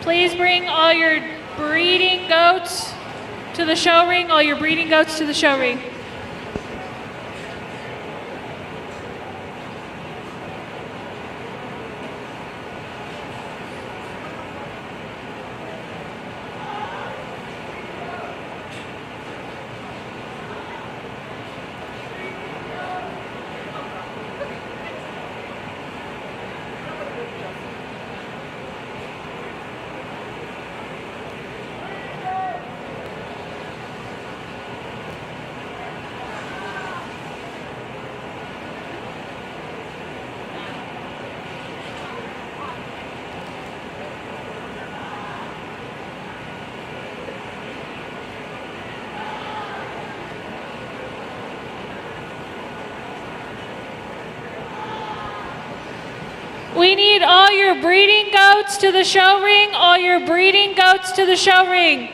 Please bring all your breeding goats to the show ring, all your breeding goats to the show ring. We need all your breeding goats to the show ring, all your breeding goats to the show ring.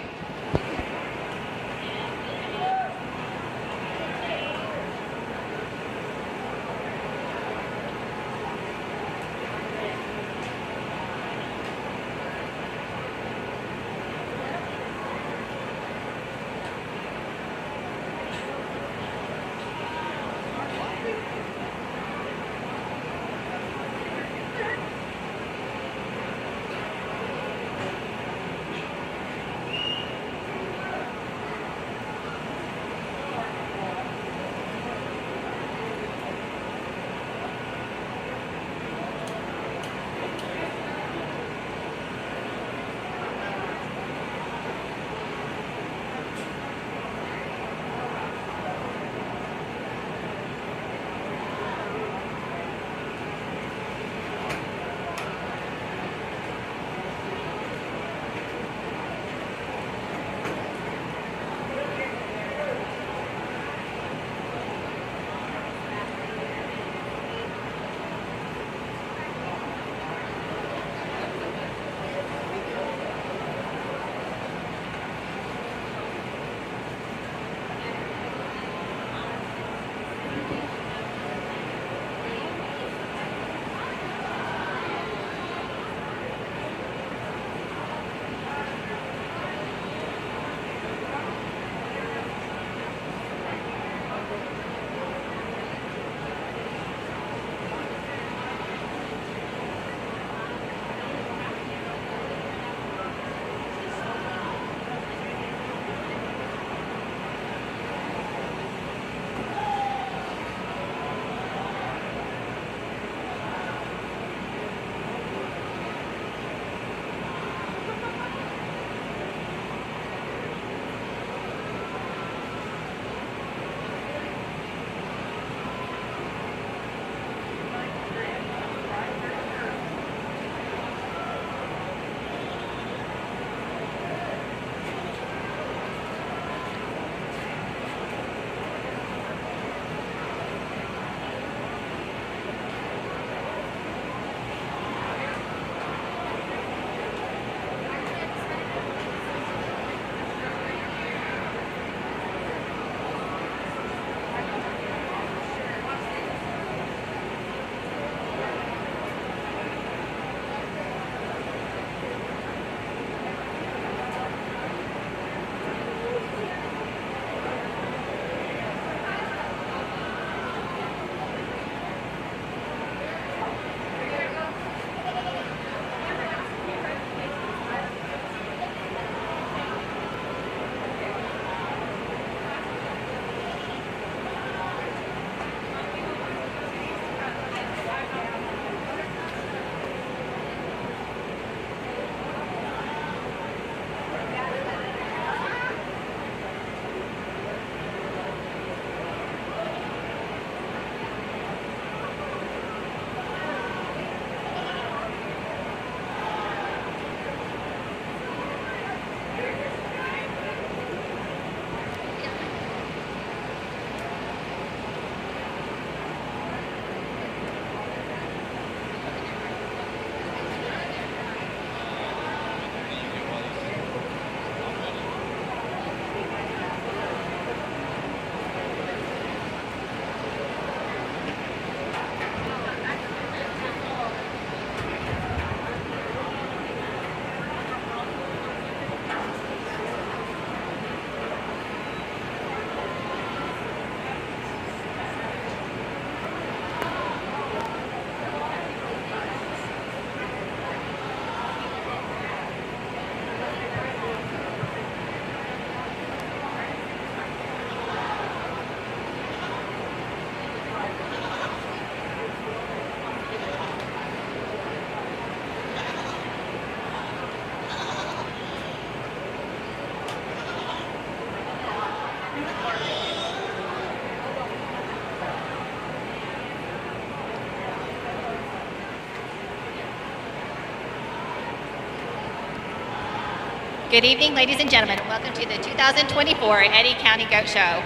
Good evening, ladies and gentlemen. Welcome to the 2024 Eddy County Goat Show.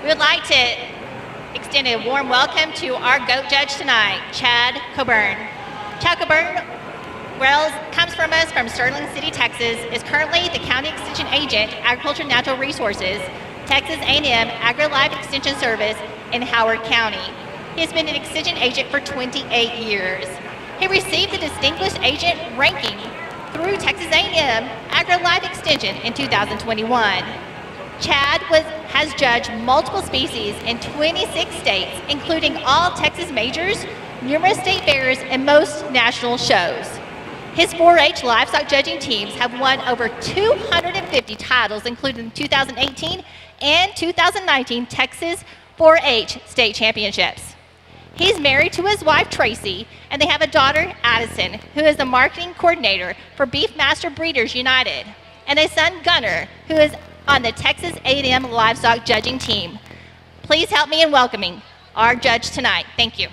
We would like to extend a warm welcome to our goat judge tonight, Chad Coburn. Chad Coburn comes from us from Sterling City, Texas, is currently the County Extension Agent, Agriculture and Natural Resources, Texas A&M Agri-Life Extension Service in Howard County. He has been an Extension Agent for 28 years. He received the Distinguished Agent ranking through Texas A&M Agri-Life Extension in 2021. Chad has judged multiple species in 26 states, including all Texas majors, numerous state fairs, and most national shows. His 4-H livestock judging teams have won over 250 titles, including 2018 and 2019 Texas 4-H state championships. He's married to his wife, Tracy, and they have a daughter, Addison, who is the marketing coordinator for Beefmaster Breeders United, and a son, Gunner, who is on the Texas A&M livestock judging team. Please help me in welcoming our judge tonight. Thank you.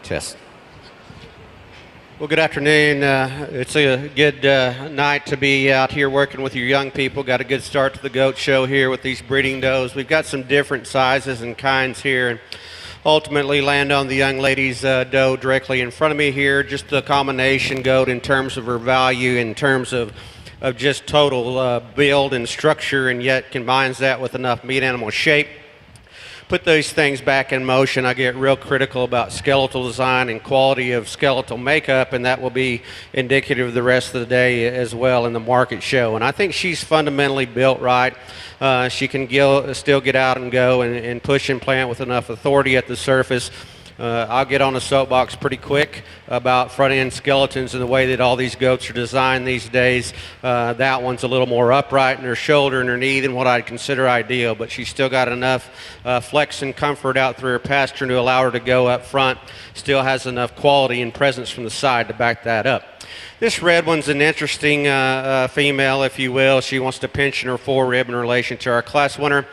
Test. Well, good afternoon. It's a good night to be out here working with your young people. Got a good start to the goat show here with these breeding does. We've got some different sizes and kinds here, and ultimately land on the young lady's doe directly in front of me here. Just the combination goat in terms of her value, in terms of just total build and structure, and yet combines that with enough meat animal shape. Put those things back in motion, I get real critical about skeletal design and quality of skeletal makeup, and that will be indicative of the rest of the day as well in the market show. And I think she's fundamentally built right. She can still get out and go and push and plant with enough authority at the surface. I'll get on a soapbox pretty quick about front-end skeletons and the way that all these goats are designed these days. That one's a little more upright in her shoulder and her knee than what I'd consider ideal, but she's still got enough flex and comfort out through her pastern to allow her to go up front. Still has enough quality and presence from the side to back that up. This red one's an interesting female, if you will. She wants to pinch in her forerib in relation to our class winner.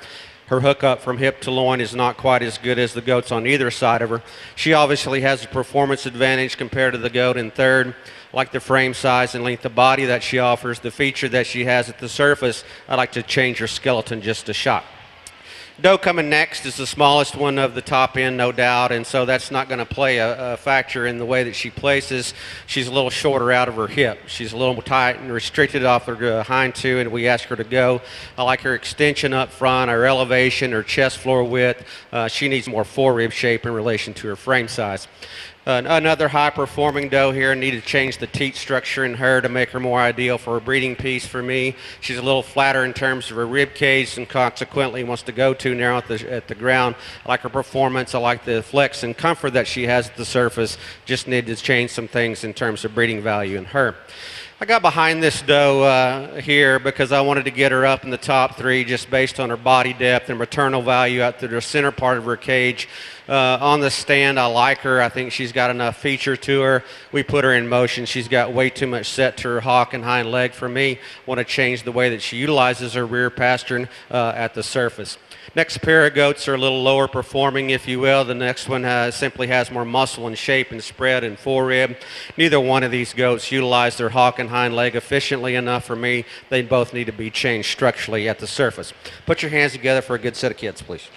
Her hookup from hip to loin is not quite as good as the goats on either side of her. She obviously has a performance advantage compared to the goat in third, like the frame size and length of body that she offers, the feature that she has at the surface. I'd like to change her skeleton just a shot. Doe coming next is the smallest one of the top end, no doubt, and so that's not going to play a factor in the way that she places. She's a little shorter out of her hip. She's a little tight and restricted off her hind two, and we ask her to go. I like her extension up front, her elevation, her chest floor width. She needs more forerib shape in relation to her frame size. Another high-performing doe here. Need to change the teat structure in her to make her more ideal for a breeding piece for me. She's a little flatter in terms of her rib cage and consequently wants to go too narrow at the ground. I like her performance. I like the flex and comfort that she has at the surface. Just need to change some things in terms of breeding value in her. I got behind this doe here because I wanted to get her up in the top three just based on her body depth and maternal value out to the center part of her cage. On the stand, I like her. I think she's got enough feature to her. We put her in motion. She's got way too much set to her hock and hind leg for me. Want to change the way that she utilizes her rear pastern at the surface. Next pair of goats are a little lower performing, if you will. The next one simply has more muscle and shape and spread and forerib. Neither one of these goats utilize their hock and hind leg efficiently enough for me. They both need to be changed structurally at the surface. Put your hands together for a good set of kids, please.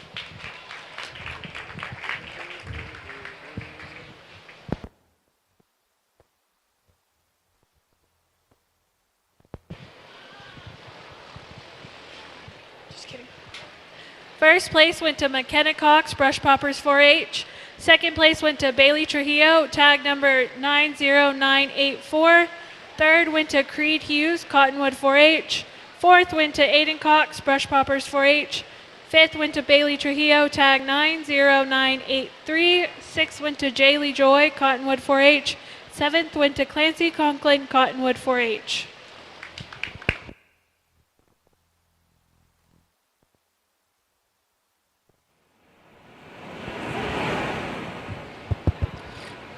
First place went to McKenna Cox, Brush Poppers 4-H. Second place went to Bailey Trujillo, tag number 90984. Third went to Creed Hughes, Cottonwood 4-H. Fourth went to Aiden Cox, Brush Poppers 4-H. Fifth went to Bailey Trujillo, tag 90983. Sixth went to Jaylee Joy, Cottonwood 4-H. Seventh went to Clancy Conklin, Cottonwood 4-H.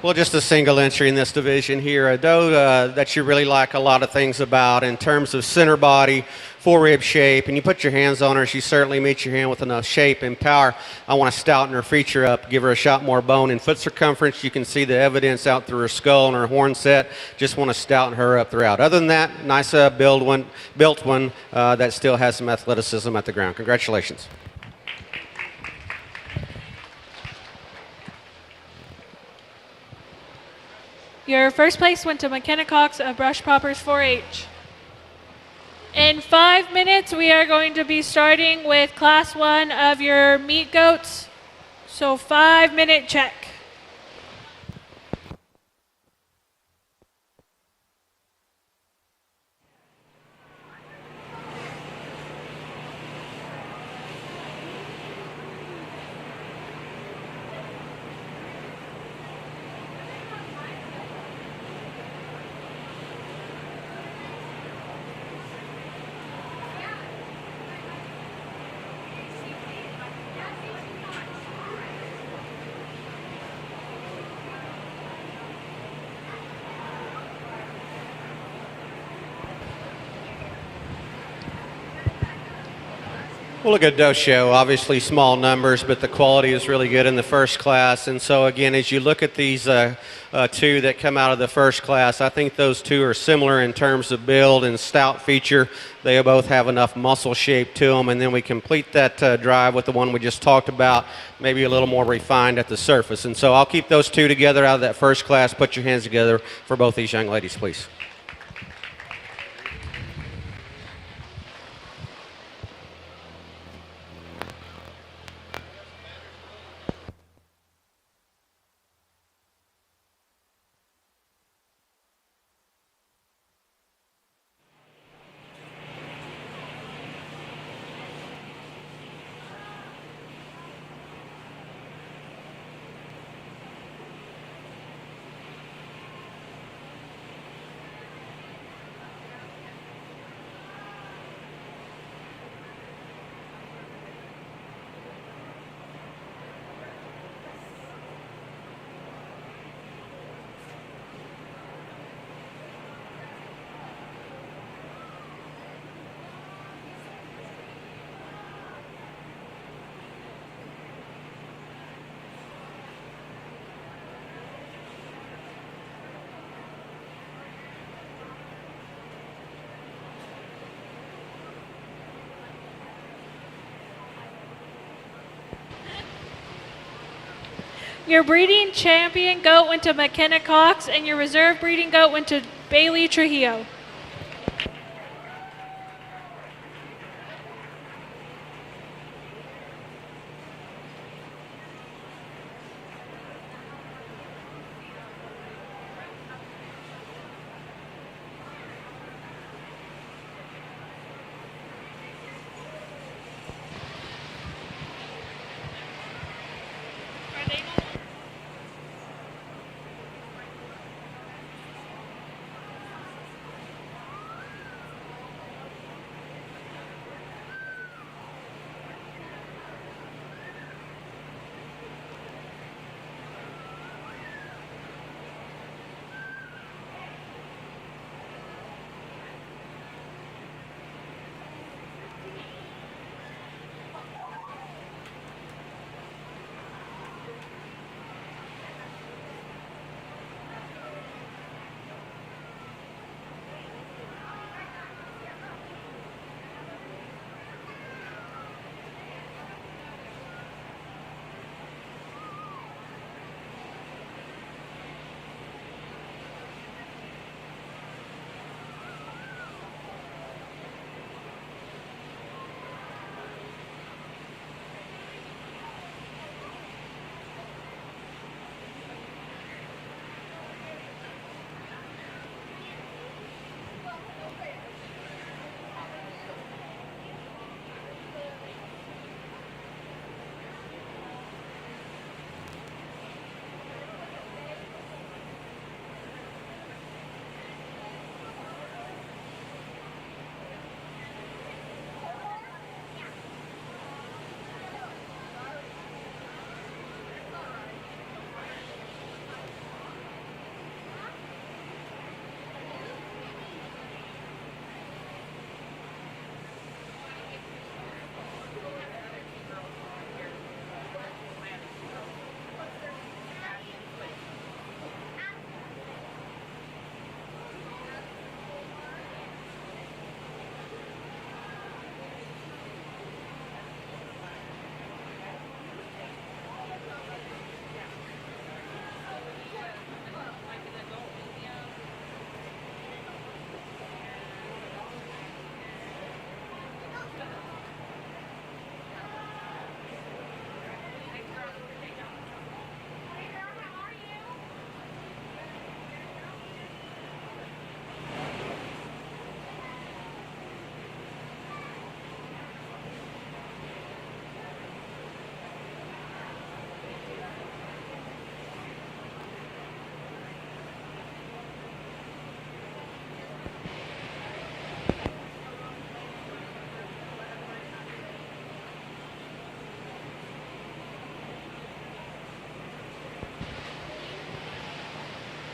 Well, just a single entry in this division here. A doe that you really like a lot of things about in terms of center body, forerib shape, and you put your hands on her, she certainly meets your hand with enough shape and power. I want to stouten her feature up, give her a shot more bone and foot circumference. You can see the evidence out through her skull and her horn set. Just want to stouten her up throughout. Other than that, nice built one that still has some athleticism at the ground. Congratulations. Your first place went to McKenna Cox of Brush Poppers 4-H. In 5 minutes, we are going to be starting with class 1 of your meat goats. So 5-minute check. Well, look at doe show. Obviously small numbers, but the quality is really good in the first class. And so again, as you look at these two that come out of the first class, I think those two are similar in terms of build and stout feature. They both have enough muscle shape to them, and then we complete that drive with the one we just talked about, maybe a little more refined at the surface. And so I'll keep those two together out of that first class. Put your hands together for both these young ladies, please. Your breeding champion goat went to McKenna Cox, and your reserve breeding goat went to Bailey Trujillo.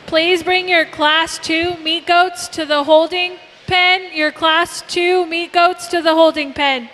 Please bring your Class 2 meat goats to the holding pen. Your Class 2 meat goats to the holding pen.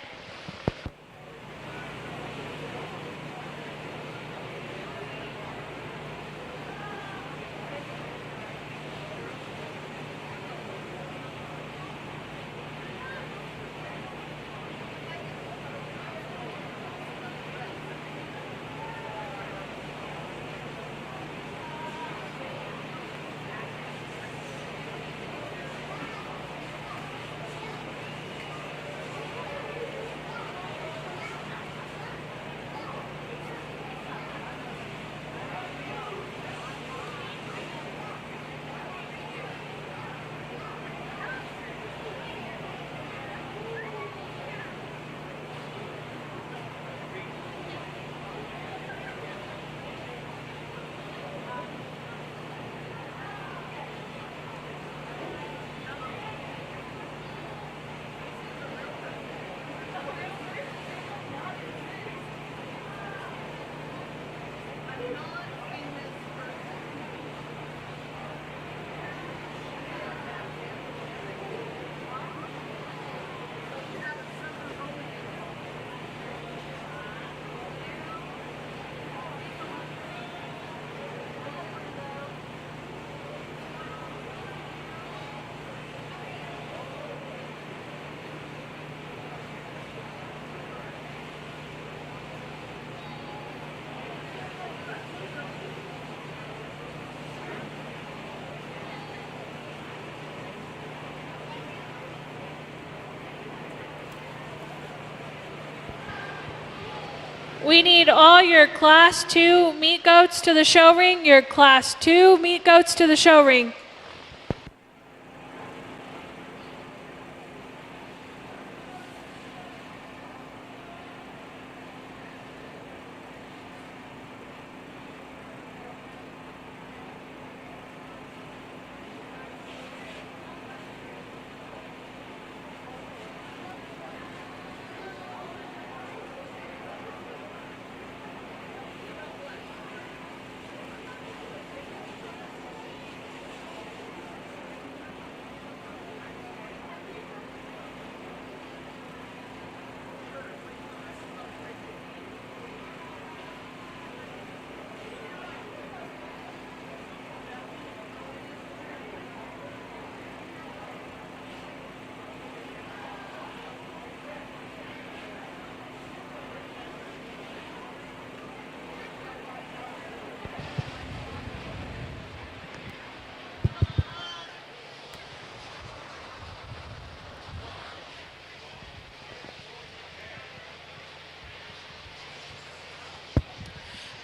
We need all your Class 2 meat goats to the show ring. Your Class 2 meat goats to the show ring.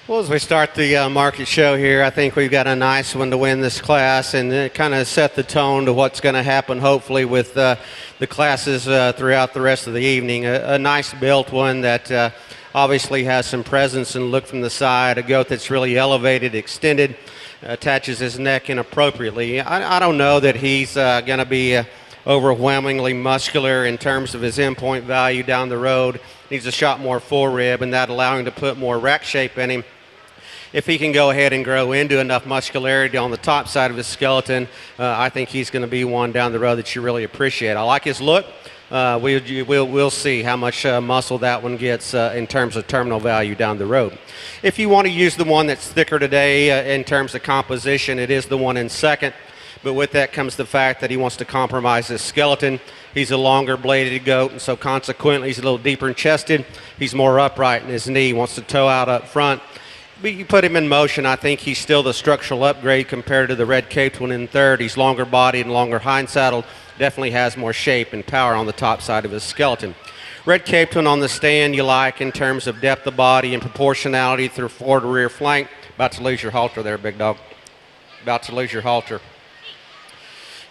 Well, as we start the market show here, I think we've got a nice one to win this class and kind of set the tone to what's going to happen, hopefully, with the classes throughout the rest of the evening. A nice built one that obviously has some presence and look from the side, a goat that's really elevated, extended, attaches his neck in appropriately. I don't know that he's going to be overwhelmingly muscular in terms of his endpoint value down the road. Needs a shot more forerib, and that allowing him to put more rack shape in him. If he can go ahead and grow into enough muscularity on the top side of his skeleton, I think he's going to be one down the road that you really appreciate. I like his look. We'll see how much muscle that one gets in terms of terminal value down the road. If you want to use the one that's thicker today in terms of composition, it is the one in second. But with that comes the fact that he wants to compromise his skeleton. He's a longer bladed goat, and so consequently he's a little deeper in chested. He's more upright in his knee, wants to toe out up front. But you put him in motion, I think he's still the structural upgrade compared to the red-caped one in third. He's longer bodied and longer hind saddled. Definitely has more shape and power on the top side of his skeleton. Red-caped one on the stand you like in terms of depth of body and proportionality through forward to rear flank. About to lose your halter there, big dog. About to lose your halter.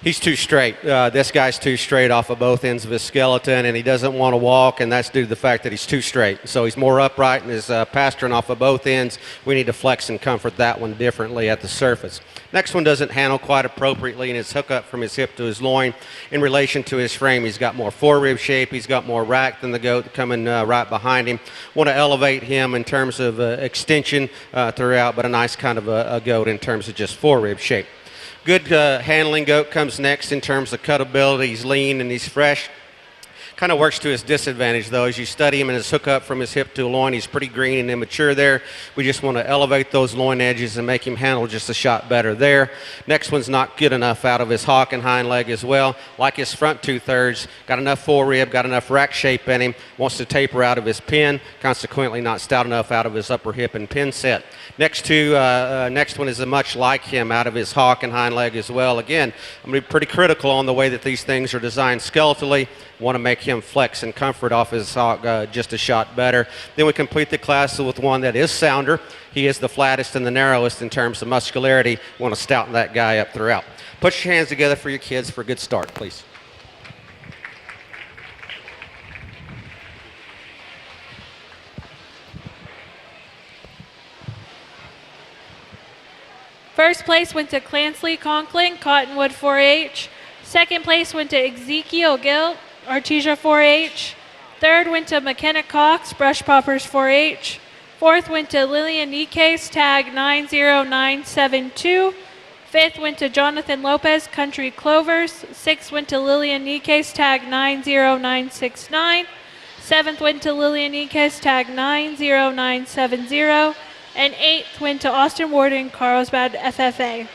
He's too straight. This guy's too straight off of both ends of his skeleton, and he doesn't want to walk, and that's due to the fact that he's too straight. So he's more upright and is pasturing off of both ends. We need to flex and comfort that one differently at the surface. Next one doesn't handle quite appropriately in his hookup from his hip to his loin. In relation to his frame, he's got more forerib shape. He's got more rack than the goat coming right behind him. Want to elevate him in terms of extension throughout, but a nice kind of a goat in terms of just forerib shape. Good handling goat comes next in terms of cutability. He's lean and he's fresh. Kind of works to his disadvantage, though. As you study him and his hookup from his hip to loin, he's pretty green and immature there. We just want to elevate those loin edges and make him handle just a shot better there. Next one's not good enough out of his hock and hind leg as well. Like his front two-thirds, got enough forerib, got enough rack shape in him, wants to taper out of his pin, consequently not stout enough out of his upper hip and pin set. Next one is a much like him out of his hock and hind leg as well. Again, I'm going to be pretty critical on the way that these things are designed skeletally. Want to make him flex and comfort off his hock just a shot better. Then we complete the class with one that is sounder. He is the flattest and the narrowest in terms of muscularity. Want to stouten that guy up throughout. Put your hands together for your kids for a good start, please. First place went to Clansley Conklin, Cottonwood 4-H. Second place went to Ezekiel Gill, Artesia 4-H. Third went to McKenna Cox, Brush Poppers 4-H. Fourth went to Lillian Nikes, tag 90972. Fifth went to Jonathan Lopez, Country Clovers. Sixth went to Lillian Nikes, tag 90969. Seventh went to Lillian Nikes, tag 90970. And eighth went to Austin Warden, Carlsbad FFA.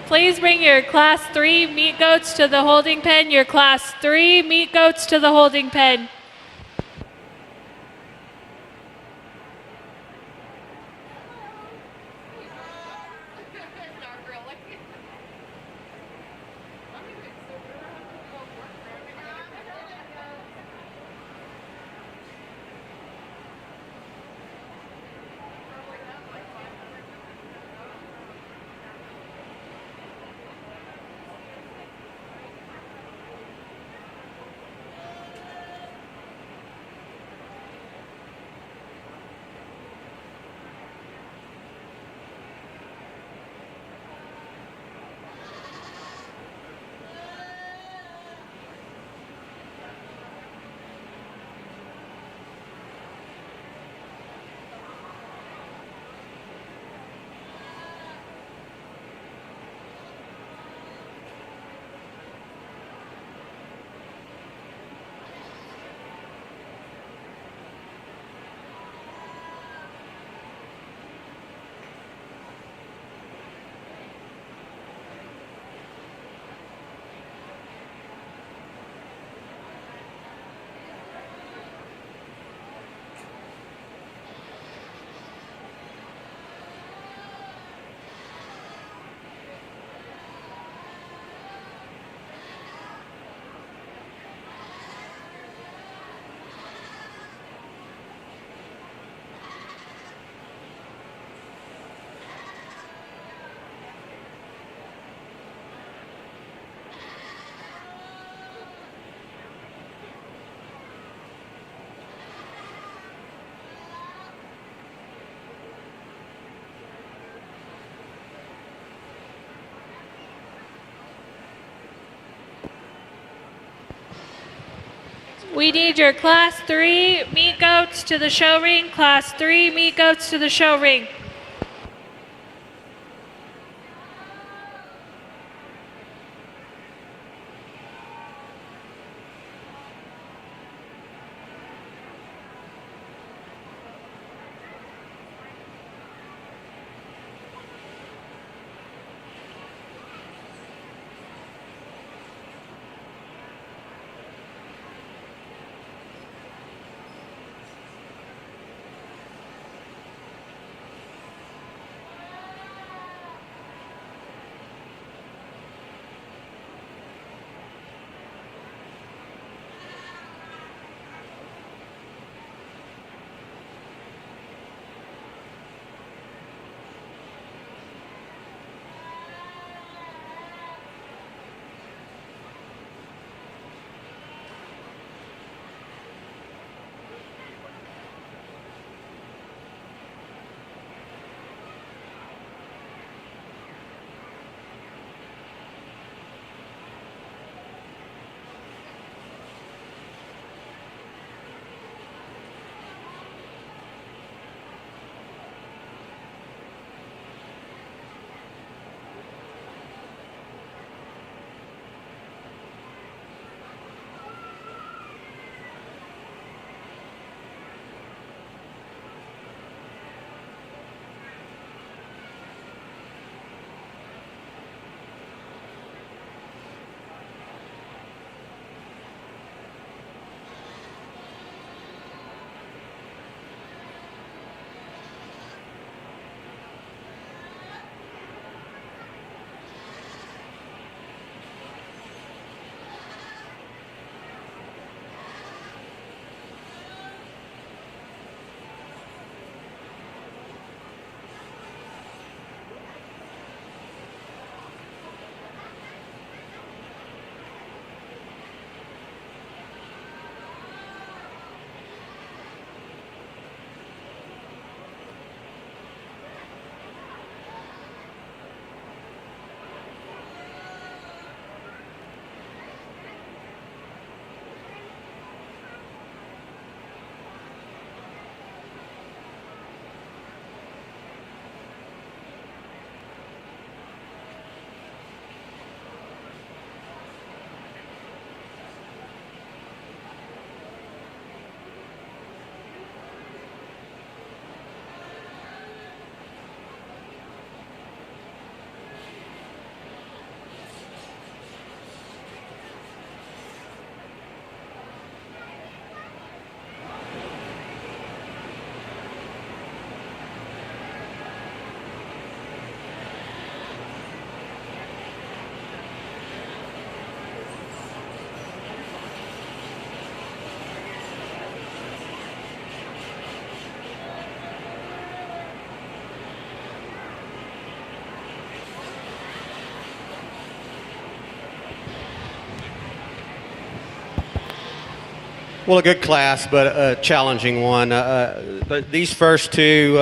Please bring your Class 3 meat goats to the holding pen. Your Class 3 meat goats to the holding pen. We need your Class 3 meat goats to the show ring. Class 3 meat goats to the show ring. Well, a good class, but a challenging one. But these first two,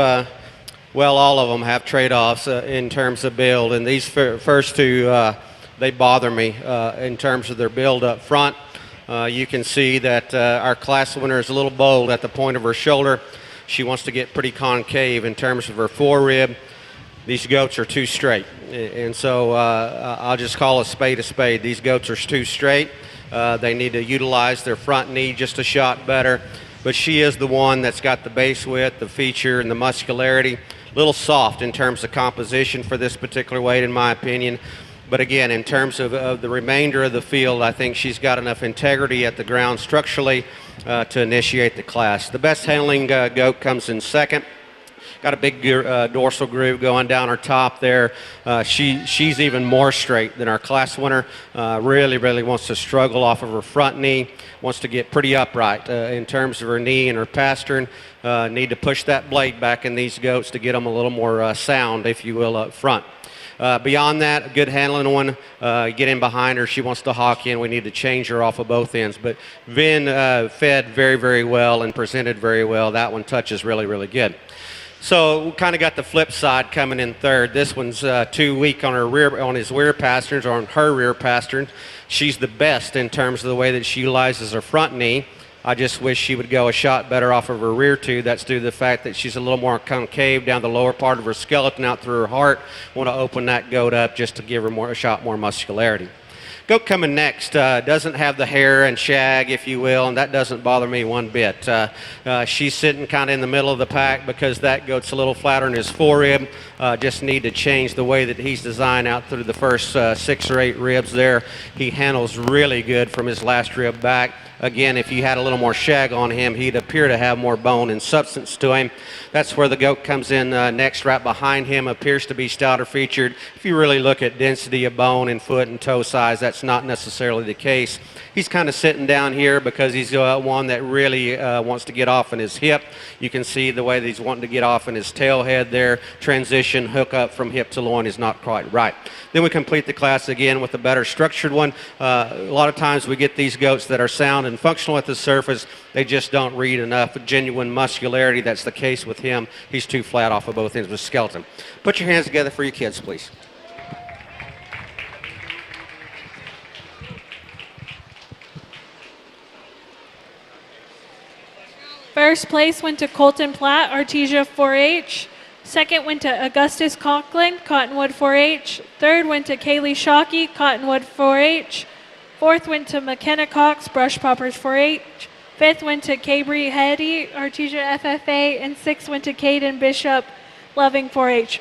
well, all of them have trade-offs in terms of build, and these first two, they bother me in terms of their build up front. You can see that our class winner is a little bold at the point of her shoulder. She wants to get pretty concave in terms of her forerib. These goats are too straight, and so I'll just call a spade a spade. These goats are too straight. They need to utilize their front knee just a shot better, but she is the one that's got the base width, the feature, and the muscularity. A little soft in terms of composition for this particular weight, in my opinion. But again, in terms of the remainder of the field, I think she's got enough integrity at the ground structurally to initiate the class. The best handling goat comes in second. Got a big dorsal groove going down her top there. She's even more straight than our class winner. Really wants to struggle off of her front knee. Wants to get pretty upright in terms of her knee and her pastern. Need to push that blade back in these goats to get them a little more sound, if you will, up front. Beyond that, a good handling one. Get in behind her. She wants to hawk in. We need to change her off of both ends. But Vin fed very well and presented very well. That one touches really good. So we kind of got the flip side coming in third. This one's too weak on his rear pasterns, or on her rear pasterns. She's the best in terms of the way that she utilizes her front knee. I just wish she would go a shot better off of her rear tube. That's due to the fact that she's a little more concave down the lower part of her skeleton out through her heart. Want to open that goat up just to give her a shot more muscularity. Goat coming next doesn't have the hair and shag, if you will, and that doesn't bother me one bit. She's sitting kind of in the middle of the pack because that goat's a little flatter in his forerib. Just need to change the way that he's designed out through the first 6 or 8 ribs there. He handles really good from his last rib back. Again, if you had a little more shag on him, he'd appear to have more bone and substance to him. That's where the goat comes in next. Right behind him appears to be stouter featured. If you really look at density of bone and foot and toe size, that's not necessarily the case. He's kind of sitting down here because he's one that really wants to get off in his hip. You can see the way that he's wanting to get off in his tail head there. Transition, hook up from hip to loin is not quite right. Then we complete the class again with a better structured one. A lot of times we get these goats that are sound and functional at the surface. They just don't read enough genuine muscularity. That's the case with him. He's too flat off of both ends of his skeleton. Put your hands together for your kids, please. First place went to Colton Platt, Artesia 4-H. Second went to Augustus Conklin, Cottonwood 4-H. Third went to Kaylee Shockey, Cottonwood 4-H. Fourth went to McKenna Cox, Brush Poppers 4-H. Fifth went to Cabri Eddy, Artesia FFA. And sixth went to Caden Bishop, Loving 4-H.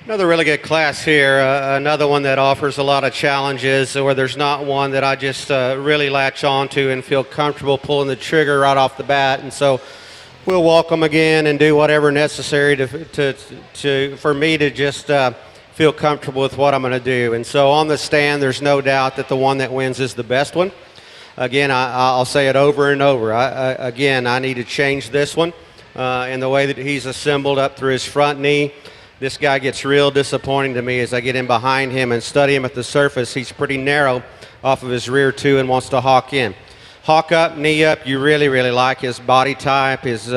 Another really good class here. Another one that offers a lot of challenges, where there's not one that I just really latch onto and feel comfortable pulling the trigger right off the bat. And so we'll walk them again and do whatever necessary for me to just feel comfortable with what I'm going to do. And so on the stand, there's no doubt that the one that wins is the best one. Again, I'll say it over and over. I need to change this one in the way that he's assembled up through his front knee. This guy gets real disappointing to me as I get in behind him and study him at the surface. He's pretty narrow off of his rear too and wants to hawk in. Hawk up, knee up. You really, really like his body type, his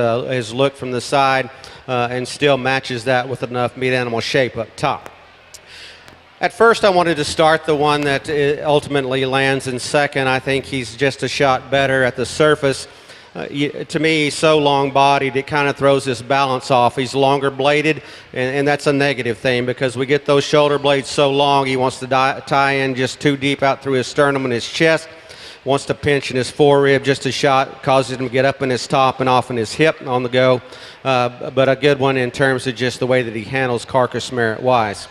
look from the side, and still matches that with enough meat animal shape up top. At first, I wanted to start the one that ultimately lands in second. I think he's just a shot better at the surface. To me, he's so long-bodied, it kind of throws his balance off. He's longer-bladed, and that's a negative thing because we get those shoulder blades so long, he wants to tie in just too deep out through his sternum and his chest, wants to pinch in his forerib just a shot, causes him to get up in his top and off in his hip on the go, but a good one in terms of just the way that he handles carcass merit-wise.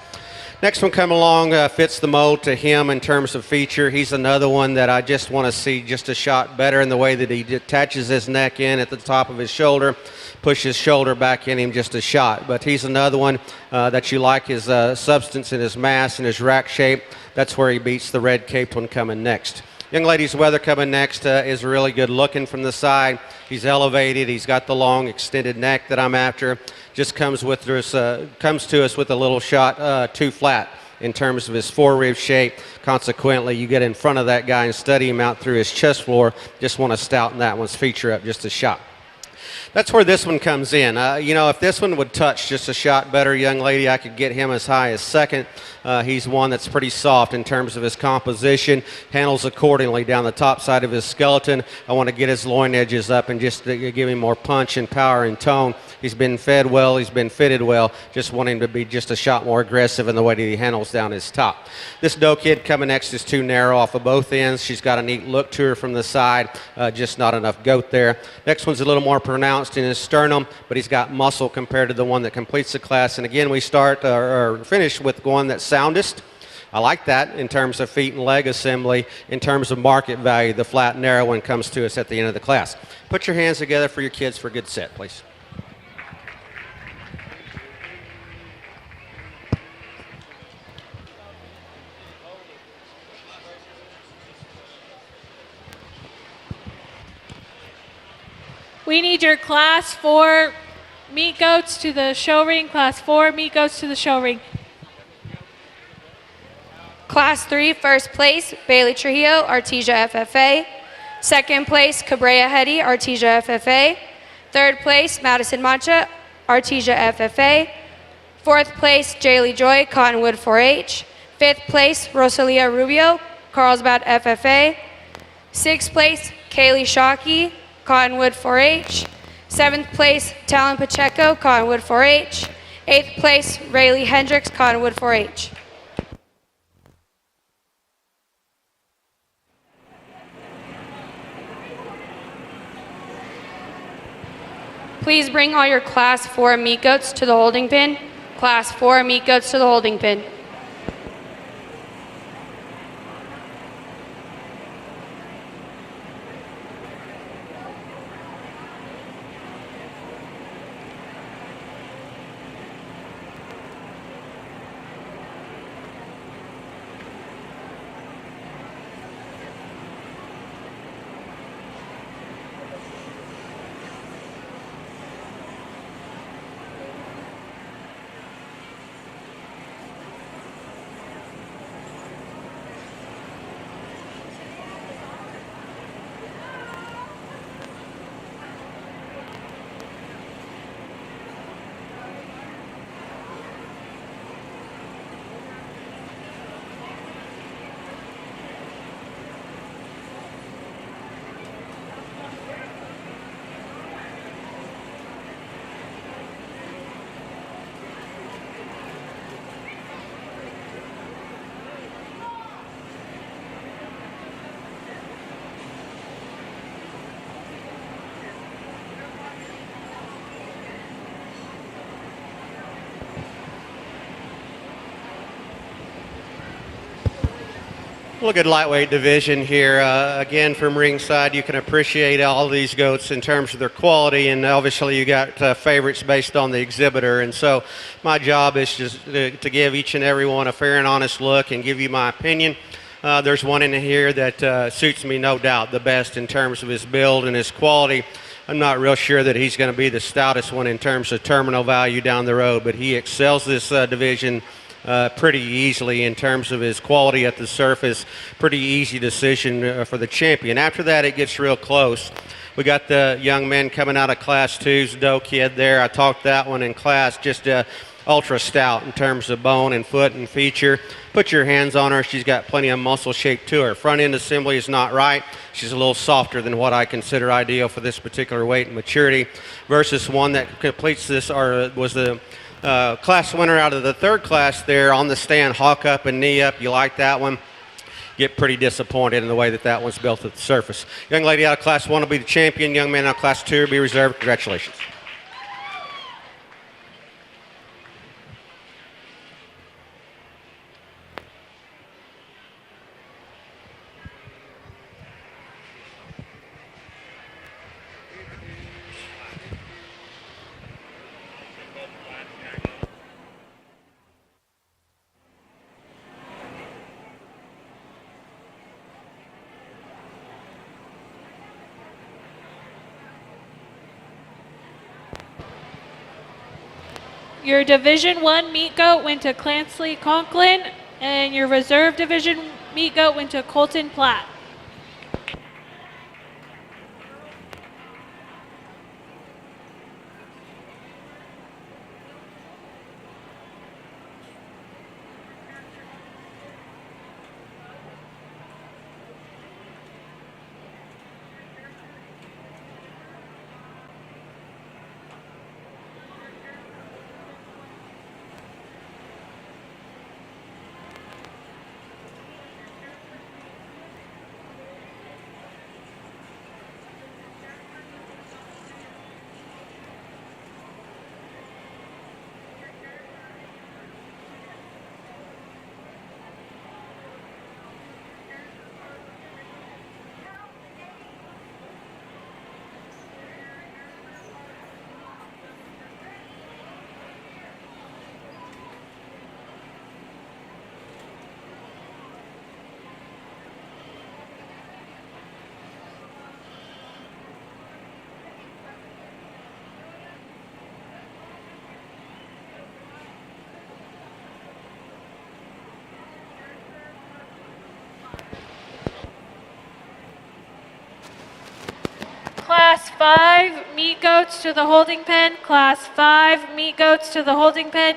Next one coming along fits the mold to him in terms of feature. He's another one that I just want to see just a shot better in the way that he attaches his neck in at the top of his shoulder, pushes his shoulder back in him just a shot. But he's another one that you like his substance and his mass and his rack shape. That's where he beats the red-caped one coming next. Young Lady's Weather coming next is really good looking from the side. He's elevated. He's got the long extended neck that I'm after. Just comes to us with a little shot too flat in terms of his forerib shape. Consequently, you get in front of that guy and study him out through his chest floor. Just want to stouten that one's feature up just a shot. That's where this one comes in. If this one would touch just a shot better, Young Lady, I could get him as high as second. He's one that's pretty soft in terms of his composition, handles accordingly down the top side of his skeleton. I want to get his loin edges up and just give him more punch and power and tone. He's been fed well. He's been fitted well. Just want him to be just a shot more aggressive in the way that he handles down his top. This doe kid coming next is too narrow off of both ends. She's got a neat look to her from the side, just not enough goat there. Next one's a little more pronounced in his sternum, but he's got muscle compared to the one that completes the class. And again, we start or finish with one that's soundest. I like that in terms of feet and leg assembly. In terms of market value, the flat, narrow one comes to us at the end of the class. Put your hands together for your kids for a good set, please. We need your Class 4 meat goats to the show ring. Class 4 meat goats to the show ring. Class 3, first place, Bailey Trujillo, Artesia FFA. Second place, Cabrera Eddy, Artesia FFA. Third place, Madison Mancha, Artesia FFA. Fourth place, Jaylee Joy, Cottonwood 4-H. Fifth place, Rosalia Rubio, Carlsbad FFA. Sixth place, Kaylee Shockey, Cottonwood 4-H. Seventh place, Talon Pacheco, Cottonwood 4-H. Eighth place, Rayleigh Hendricks, Cottonwood 4-H. Please bring all your Class 4 meat goats to the holding pen. Class 4 meat goats to the holding pen. Look at lightweight division here. Again, from ringside, you can appreciate all these goats in terms of their quality, and obviously you got favorites based on the exhibitor. And so my job is just to give each and every one a fair and honest look and give you my opinion. There's one in here that suits me, no doubt, the best in terms of his build and his quality. I'm not real sure that he's going to be the stoutest one in terms of terminal value down the road, but he excels this division pretty easily in terms of his quality at the surface. Pretty easy decision for the champion. After that, it gets real close. We got the young men coming out of Class 2's Doe Kid there. I talked that one in class, just ultra stout in terms of bone and foot and feature. Put your hands on her. She's got plenty of muscle shape to her. Front end assembly is not right. She's a little softer than what I consider ideal for this particular weight and maturity, versus one that completes this, or was the class winner out of the third class there on the stand, hawk up and knee up. You like that one? Get pretty disappointed in the way that that one's built at the surface. Young lady out of Class 1 will be the champion. Young man out of Class 2 will be reserved. Congratulations. Your Division 1 meat goat went to Clancy Conklin, and your reserve division meat goat went to Colton Platt. Class 5 meat goats to the holding pen. Class 5 meat goats to the holding pen.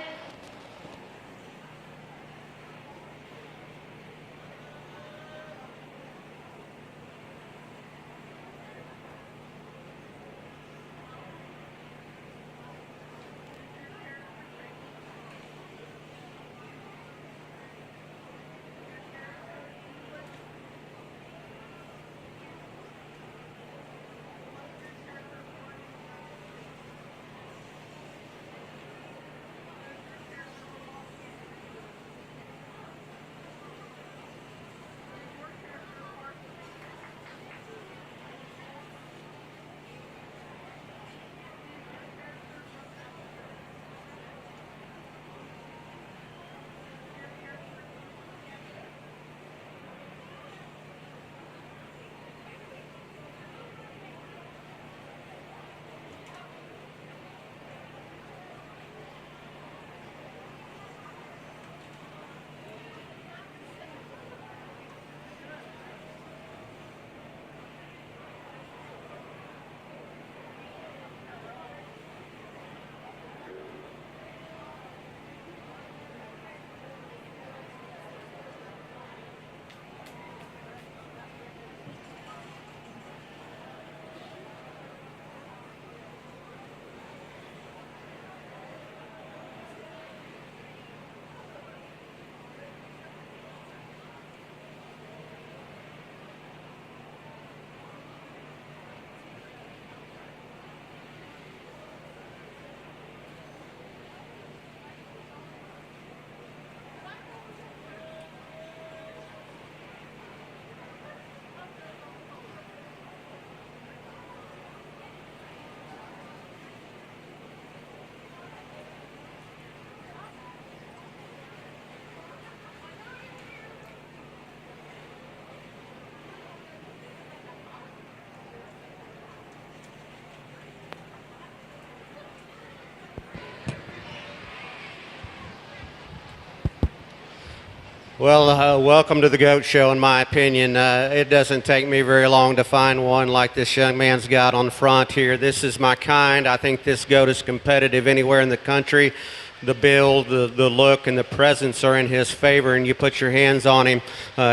Well, welcome to the GOAT Show, in my opinion. It doesn't take me very long to find one like this young man's got on front here. This is my kind. I think this GOAT is competitive anywhere in the country. The build, the look, and the presence are in his favor, and you put your hands on him,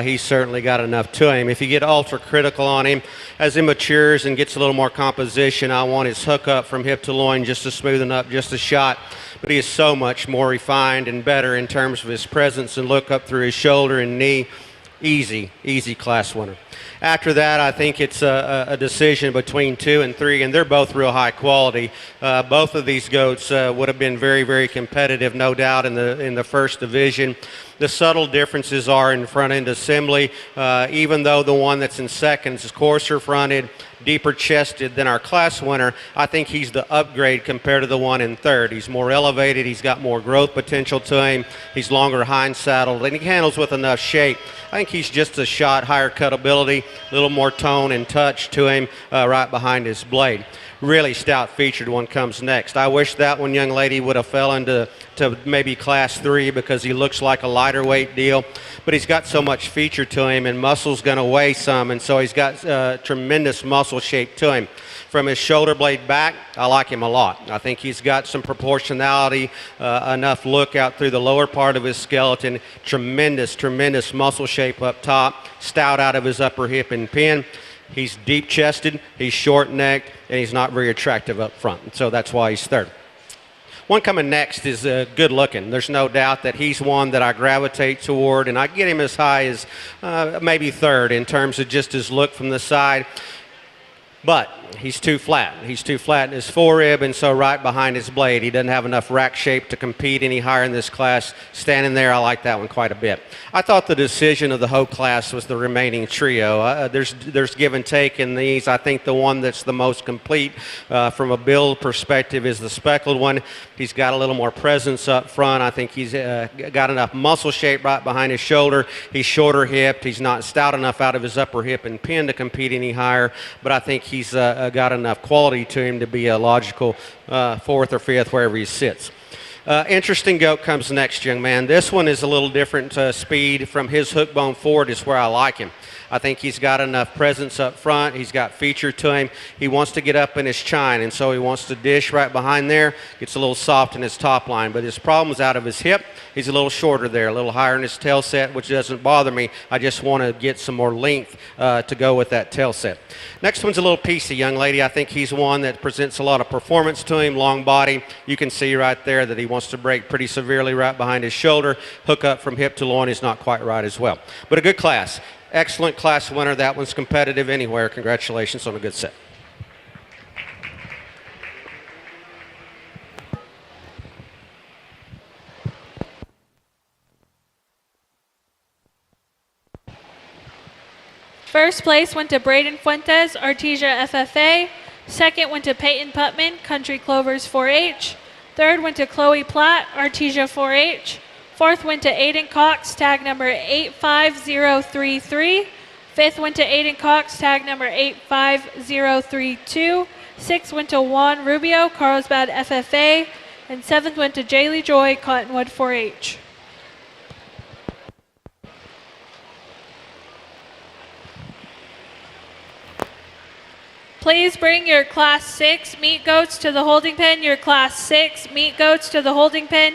he's certainly got enough to him. If you get ultra critical on him, as he matures and gets a little more composition, I want his hook up from hip to loin just to smoothen up just a shot. But he is so much more refined and better in terms of his presence and look up through his shoulder and knee. Easy class winner. After that, I think it's a decision between 2 and 3, and they're both real high quality. Both of these goats would have been very competitive, no doubt, in the first division. The subtle differences are in front end assembly. Even though the one that's in second is coarser fronted, deeper chested than our class winner, I think he's the upgrade compared to the one in third. He's more elevated, he's got more growth potential to him, he's longer hind saddled, and he handles with enough shape. I think he's just a shot higher cutability, a little more tone and touch to him right behind his blade. Really stout featured one comes next. I wish that one, young lady, would have fell into maybe class 3 because he looks like a lighter weight deal, but he's got so much feature to him, and muscle's going to weigh some, and so he's got tremendous muscle shape to him. From his shoulder blade back, I like him a lot. I think he's got some proportionality, enough look out through the lower part of his skeleton, tremendous muscle shape up top, stout out of his upper hip and pin. He's deep-chested, he's short-necked, and he's not very attractive up front, so that's why he's third. One coming next is good-looking. There's no doubt that he's one that I gravitate toward, and I get him as high as maybe third in terms of just his look from the side. But he's too flat. He's too flat in his forerib, and so right behind his blade. He doesn't have enough rack shape to compete any higher in this class. Standing there, I like that one quite a bit. I thought the decision of the whole class was the remaining trio. There's give and take in these. I think the one that's the most complete from a build perspective is the speckled one. He's got a little more presence up front. I think he's got enough muscle shape right behind his shoulder. He's shorter hipped. He's not stout enough out of his upper hip and pin to compete any higher, but I think he's got enough quality to him to be a logical fourth or fifth wherever he sits. Interesting goat comes next, young man. This one is a little different speed. From his hook bone forward is where I like him. I think he's got enough presence up front. He's got feature to him. He wants to get up in his chine, and so he wants to dish right behind there. Gets a little soft in his top line, but his problem is out of his hip. He's a little shorter there, a little higher in his tail set, which doesn't bother me. I just want to get some more length to go with that tail set. Next one's a little piecey, young lady. I think he's one that presents a lot of performance to him, long body. You can see right there that he wants to break pretty severely right behind his shoulder. Hook up from hip to loin is not quite right as well. But a good class. Excellent class winner. That one's competitive anywhere. Congratulations on a good set. First place went to Braden Fuentes, Artesia FFA. Second went to Peyton Putman, Country Clovers 4-H. Third went to Chloe Platt, Artesia 4-H. Fourth went to Aiden Cox, tag number 85033. Fifth went to Aiden Cox, tag number 85032. Sixth went to Juan Rubio, Carlsbad FFA. And seventh went to Jaylee Joy, Cottonwood 4-H. Please bring your Class 6 meat goats to the holding pen. Your Class 6 meat goats to the holding pen.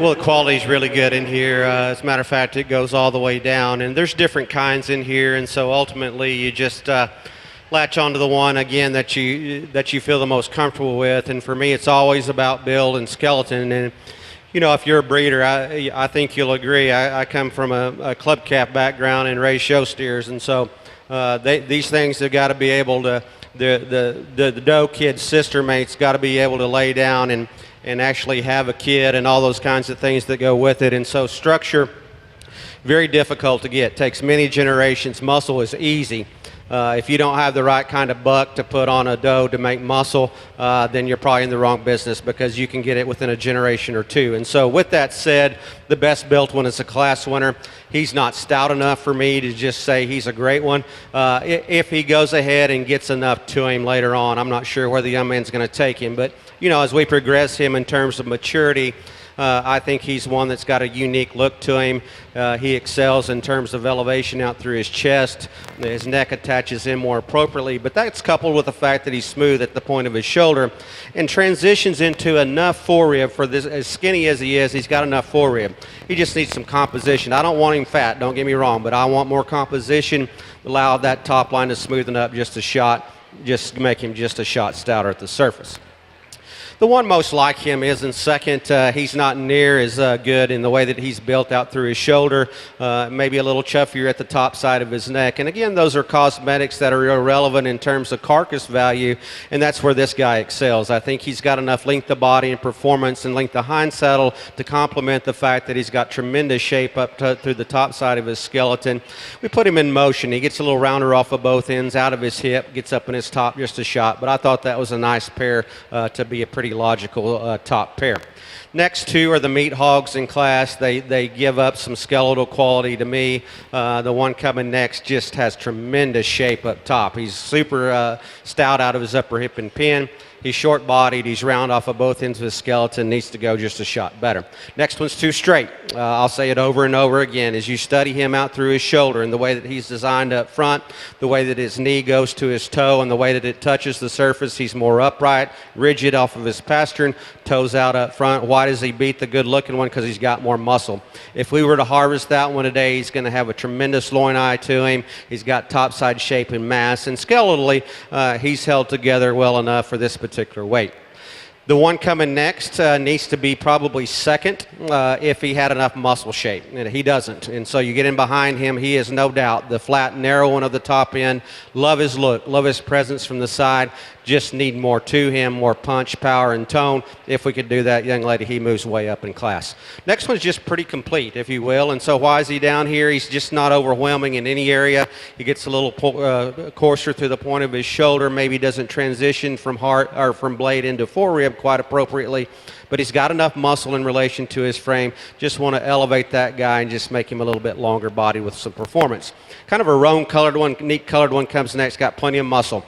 Well, the quality's really good in here. As a matter of fact, it goes all the way down, and there's different kinds in here, and so ultimately you just latch onto the one again that you feel the most comfortable with. And for me, it's always about build and skeleton. And you know, if you're a breeder, I think you'll agree. I come from a club calf background and raised show steers, and so these things have got to be able to. The doe kid's sister mate's got to be able to lay down and actually have a kid and all those kinds of things that go with it. And so structure, very difficult to get. Takes many generations. Muscle is easy. If you don't have the right kind of buck to put on a doe to make muscle, then you're probably in the wrong business, because you can get it within a generation or two. And so with that said, the best built one is a class winner. He's not stout enough for me to just say he's a great one. If he goes ahead and gets enough to him later on, I'm not sure where the young man's going to take him. But, you know, as we progress him in terms of maturity, I think he's one that's got a unique look to him. He excels in terms of elevation out through his chest. His neck attaches in more appropriately, but that's coupled with the fact that he's smooth at the point of his shoulder and transitions into enough forerib for this. As skinny as he is, he's got enough forerib. He just needs some composition. I don't want him fat, don't get me wrong, but I want more composition, allow that top line to smoothen up just a shot, just make him just a shot stouter at the surface. The one most like him is in second. He's not near as good in the way that he's built out through his shoulder, maybe a little chuffier at the top side of his neck. And again, those are cosmetics that are irrelevant in terms of carcass value, and that's where this guy excels. I think he's got enough length of body and performance and length of hind saddle to complement the fact that he's got tremendous shape up through the top side of his skeleton. We put him in motion. He gets a little rounder off of both ends, out of his hip, gets up in his top just a shot. But I thought that was a nice pair to be a pretty logical top pair. Next two are the meat hogs in class. They give up some skeletal quality to me. The one coming next just has tremendous shape up top. He's super stout out of his upper hip and pin. He's short-bodied. He's round off of both ends of his skeleton. Needs to go just a shot better. Next one's too straight. I'll say it over and over again. As you study him out through his shoulder and the way that he's designed up front, the way that his knee goes to his toe, and the way that it touches the surface, he's more upright, rigid off of his pastern, toes out up front. Why does he beat the good-looking one? Because he's got more muscle. If we were to harvest that one today, he's going to have a tremendous loin eye to him. He's got topside shape and mass, and skeletally, he's held together well enough for this particular weight. The one coming next needs to be probably second if he had enough muscle shape, and he doesn't. And so you get in behind him, he is no doubt the flat, narrow one of the top end. Love his look, love his presence from the side. Just need more to him, more punch, power, and tone. If we could do that, young lady, he moves way up in class. Next one's just pretty complete, if you will. And so why is he down here? He's just not overwhelming in any area. He gets a little coarser through the point of his shoulder. Maybe doesn't transition from heart or from blade into forerib quite appropriately. But he's got enough muscle in relation to his frame. Just want to elevate that guy and just make him a little bit longer body with some performance. Kind of a roan-colored one, neat colored one comes next. Got plenty of muscle.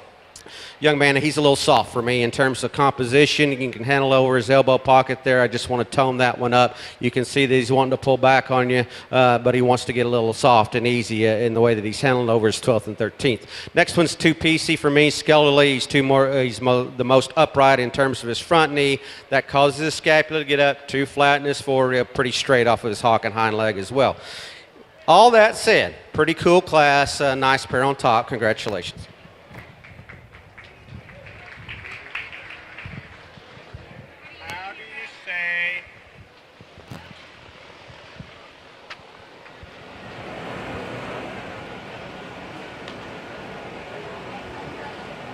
Young man, he's a little soft for me in terms of composition. He can handle over his elbow pocket there. I just want to tone that one up. You can see that he's wanting to pull back on you, but he wants to get a little soft and easy in the way that he's handling over his 12th and 13th. Next one's too piecey for me. Skeletally, he's the most upright in terms of his front knee. That causes his scapula to get up too flat in his forerib, pretty straight off of his hock and hind leg as well. All that said, pretty cool class. Nice pair on top. Congratulations.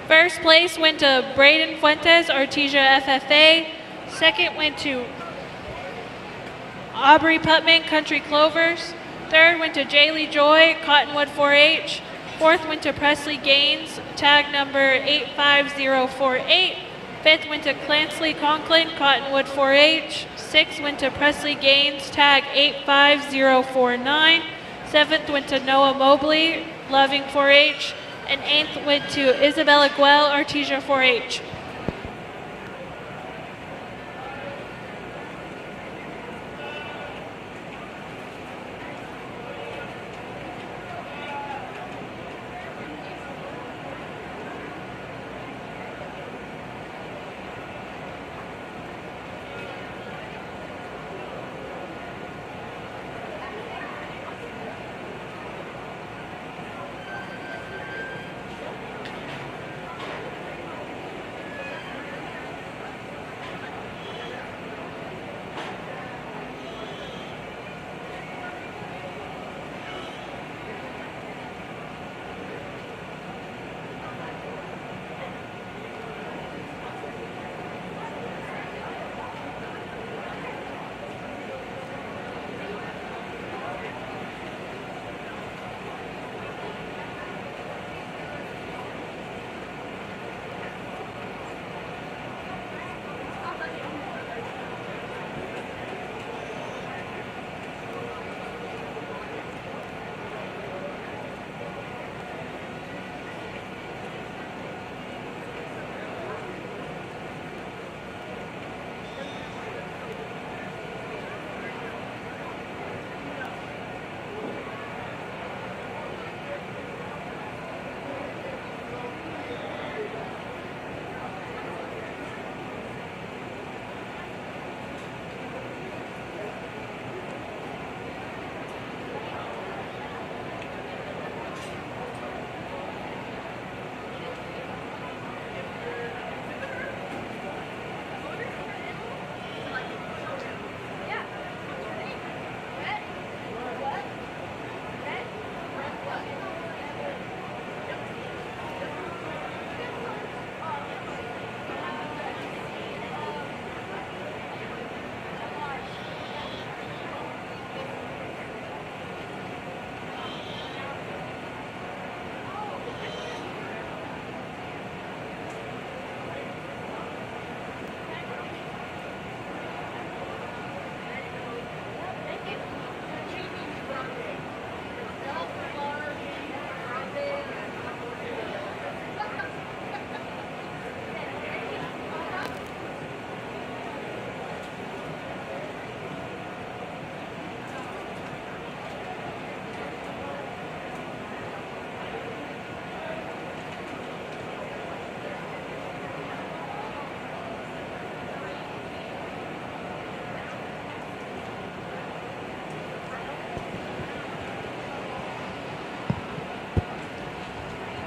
First place went to Braden Fuentes, Artesia FFA. Second went to Aubrey Putman, Country Clovers. Third went to Jaylee Joy, Cottonwood 4-H. Fourth went to Presley Gaines, tag number 85048. Fifth went to Clansley Conklin, Cottonwood 4-H. Sixth went to Presley Gaines, tag 85049. Seventh went to Noah Mobley, Loving 4-H. And eighth went to Isabella Guell, Artesia 4-H.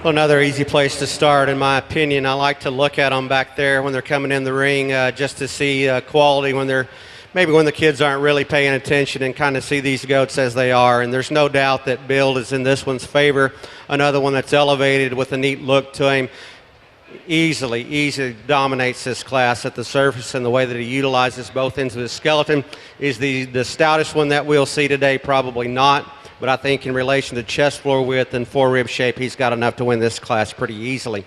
Well, another easy place to start, in my opinion. I like to look at them back there when they're coming in the ring, just to see quality when they're maybe when the kids aren't really paying attention, and kind of see these goats as they are. And there's no doubt that build is in this one's favor. Another one that's elevated with a neat look to him. Easily dominates this class at the surface, and the way that he utilizes both ends of his skeleton. Is the stoutest one that we'll see today? Probably not. But I think in relation to chest floor width and forerib shape, he's got enough to win this class pretty easily.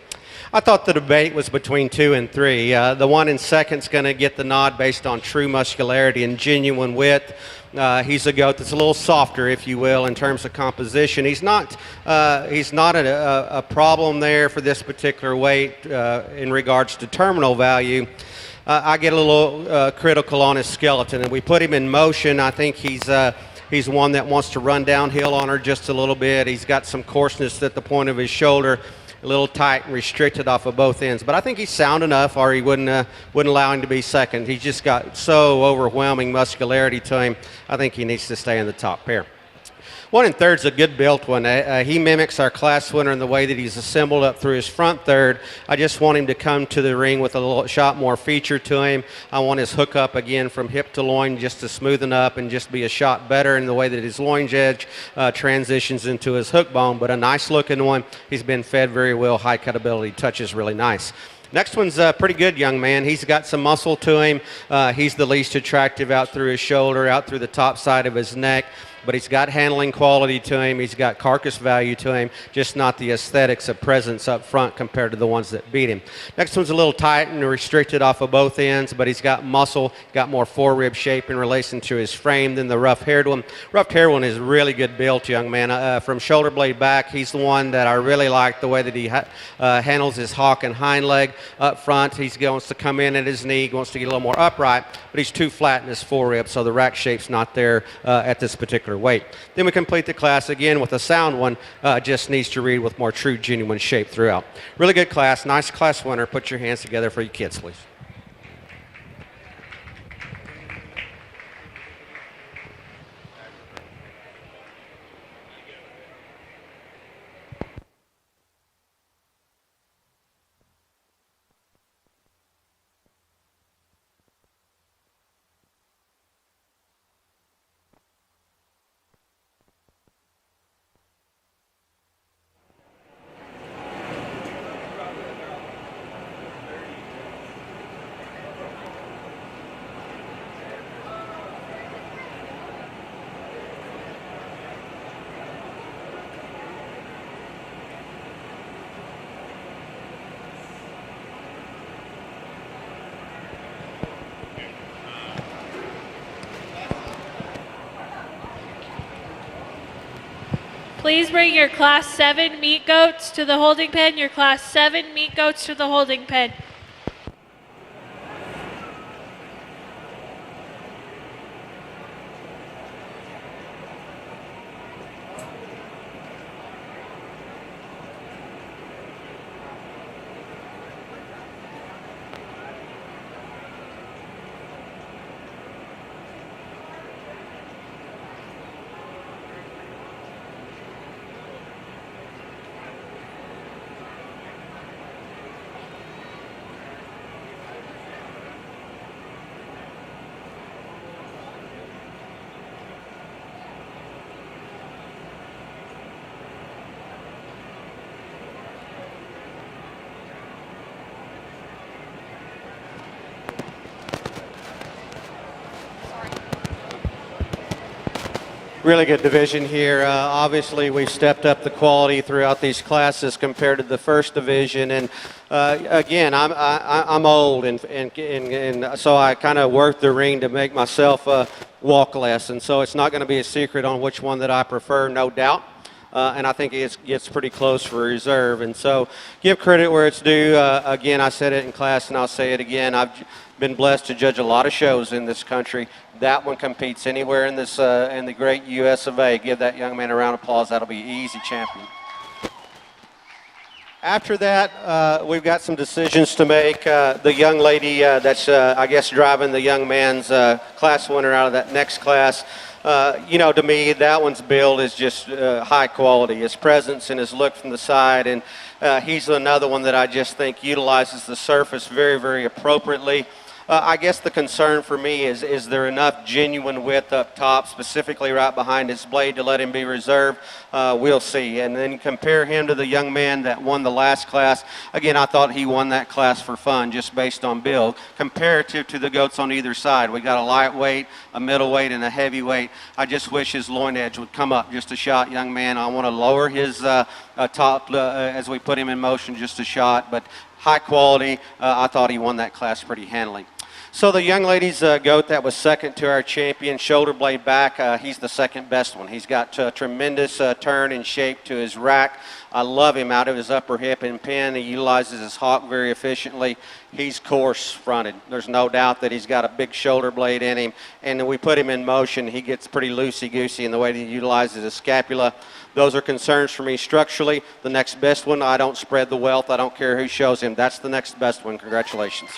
I thought the debate was between 2 and 3. The one in second's going to get the nod based on true muscularity and genuine width. He's a goat that's a little softer, if you will, in terms of composition. He's not a problem there for this particular weight in regards to terminal value. I get a little critical on his skeleton, and we put him in motion. I think he's one that wants to run downhill on her just a little bit. He's got some coarseness at the point of his shoulder, a little tight and restricted off of both ends. But I think he's sound enough, or he wouldn't allow him to be second. He's just got so overwhelming muscularity to him. I think he needs to stay in the top pair. 1 and third's a good built one. He mimics our class winner in the way that he's assembled up through his front third. I just want him to come to the ring with a little shot more feature to him. I want his hook up again from hip to loin just to smoothen up and just be a shot better in the way that his loin edge transitions into his hook bone. But a nice looking one. He's been fed very well. High cut ability. Touches really nice. Next one's a pretty good young man. He's got some muscle to him. He's the least attractive out through his shoulder, out through the top side of his neck. But he's got handling quality to him. He's got carcass value to him, just not the aesthetics of presence up front compared to the ones that beat him. Next one's a little tight and restricted off of both ends, but he's got muscle, got more forerib shape in relation to his frame than the rough-haired one. Rough-haired one is really good built, young man. From shoulder blade back, he's the one that I really like, the way that he handles his hawk and hind leg up front. He wants to come in at his knee, wants to get a little more upright, but he's too flat in his forerib, so the rack shape's not there at this particular weight. Then we complete the class again with a sound one, just needs to read with more true, genuine shape throughout. Really good class, nice class winner. Put your hands together for your kids, please. Please bring your Class 7 meat goats to the holding pen. Your Class 7 meat goats to the holding pen. Really good division here. Obviously, we've stepped up the quality throughout these classes compared to the first division. And again, I'm old, and so I kind of work the ring to make myself walk less. And so it's not going to be a secret on which one that I prefer, no doubt. And I think it gets pretty close for reserve. And so give credit where it's due. Again, I said it in class, and I'll say it again. I've been blessed to judge a lot of shows in this country. That one competes anywhere in this in the great U.S. of A. Give that young man a round of applause. That'll be easy champion. After that, we've got some decisions to make. The young lady that's, I guess, driving the young man's class winner out of that next class, To me, that one's build is just high quality. His presence and his look from the side, and he's another one that I just think utilizes the surface very, very appropriately. I guess the concern for me is there enough genuine width up top, specifically right behind his blade, to let him be reserved? We'll see. And then compare him to the young man that won the last class. Again, I thought he won that class for fun, just based on build. Comparative to the goats on either side, we got a lightweight, a middleweight, and a heavyweight. I just wish his loin edge would come up just a shot, young man. I want to lower his top as we put him in motion just a shot, but high quality. I thought he won that class pretty handily. So the young lady's goat that was second to our champion, shoulder blade back, he's the second best one. He's got tremendous turn and shape to his rack. I love him out of his upper hip and pin. He utilizes his hock very efficiently. He's coarse fronted. There's no doubt that he's got a big shoulder blade in him. And when we put him in motion, he gets pretty loosey-goosey in the way that he utilizes his scapula. Those are concerns for me structurally. The next best one, I don't spread the wealth. I don't care who shows him. That's the next best one. Congratulations.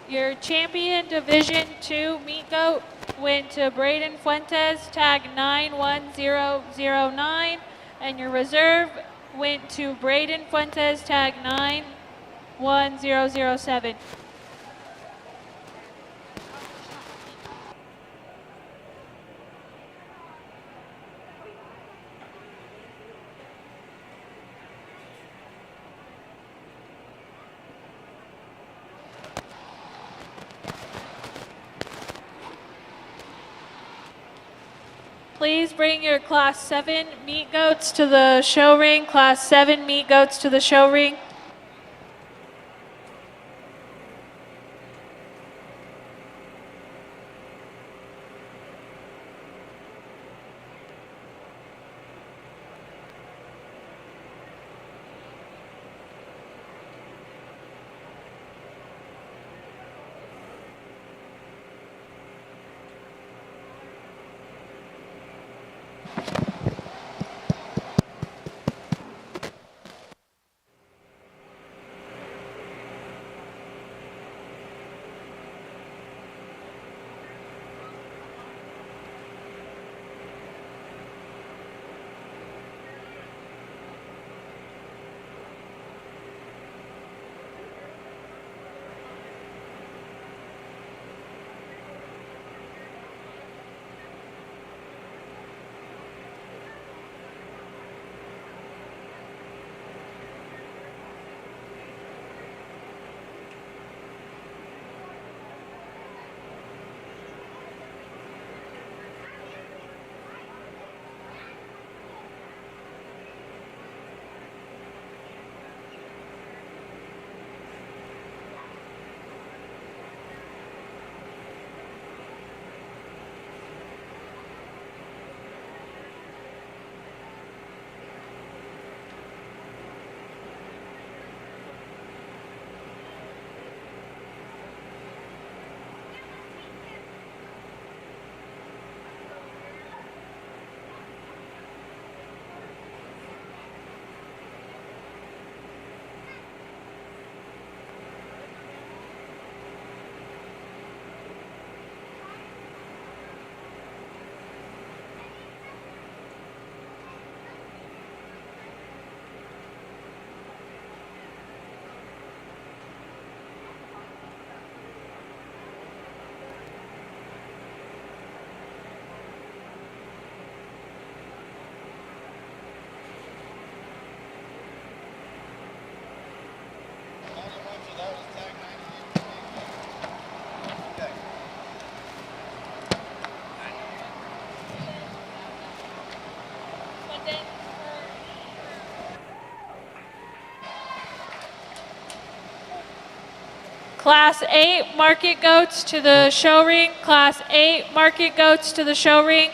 Your champion Division 2 meat goat went to Braden Fuentes, tag 91009, and your reserve went to Braden Fuentes, tag 91007. Please bring your Class 7 meat goats to the show ring. Class 7 meat goats to the show ring. Class 8 market goats to the show ring. Class 8 market goats to the show ring.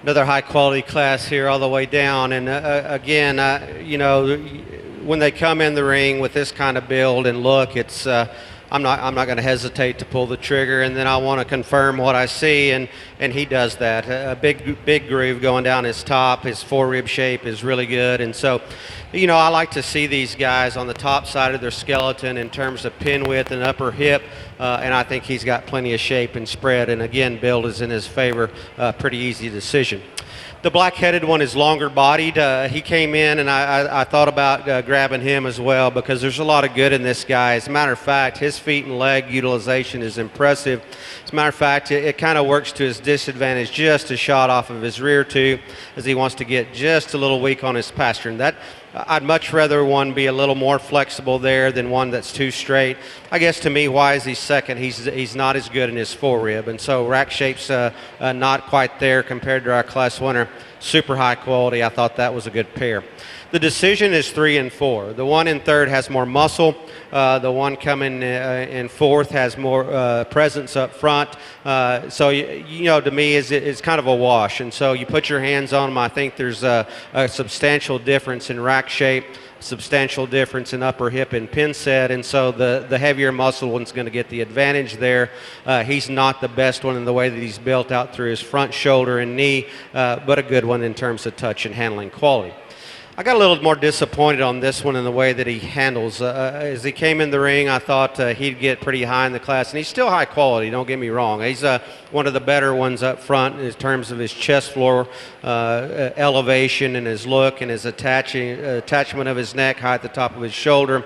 Another high quality class here all the way down. And again, when they come in the ring with this kind of build and look, it's I'm not going to hesitate to pull the trigger, and then I want to confirm what I see, and he does that. A big groove going down his top. His forerib shape is really good, and so, I like to see these guys on the top side of their skeleton in terms of pin width and upper hip, and I think he's got plenty of shape and spread, and again, build is in his favor. Pretty easy decision. The black-headed one is longer-bodied. He came in, and I thought about grabbing him as well because there's a lot of good in this guy. As a matter of fact, his feet and leg utilization is impressive. As a matter of fact, it kind of works to his disadvantage just a shot off of his rear too, as he wants to get just a little weak on his pastern. I'd much rather one be a little more flexible there than one that's too straight. I guess to me, why is he second? He's not as good in his forerib, and so rack shape's not quite there compared to our class winner. Super high quality. I thought that was a good pair. The decision is 3 and 4. The one in third has more muscle. The one coming in fourth has more presence up front. So, to me, it's kind of a wash. And so you put your hands on them. I think there's a substantial difference in rack shape, substantial difference in upper hip and pin set. And so the heavier muscle one's going to get the advantage there. He's not the best one in the way that he's built out through his front shoulder and knee, but a good one in terms of touch and handling quality. I got a little more disappointed on this one in the way that he handles. As he came in the ring, I thought he'd get pretty high in the class, and he's still high quality, don't get me wrong. He's one of the better ones up front in terms of his chest floor elevation and his look and his attachment of his neck high at the top of his shoulder.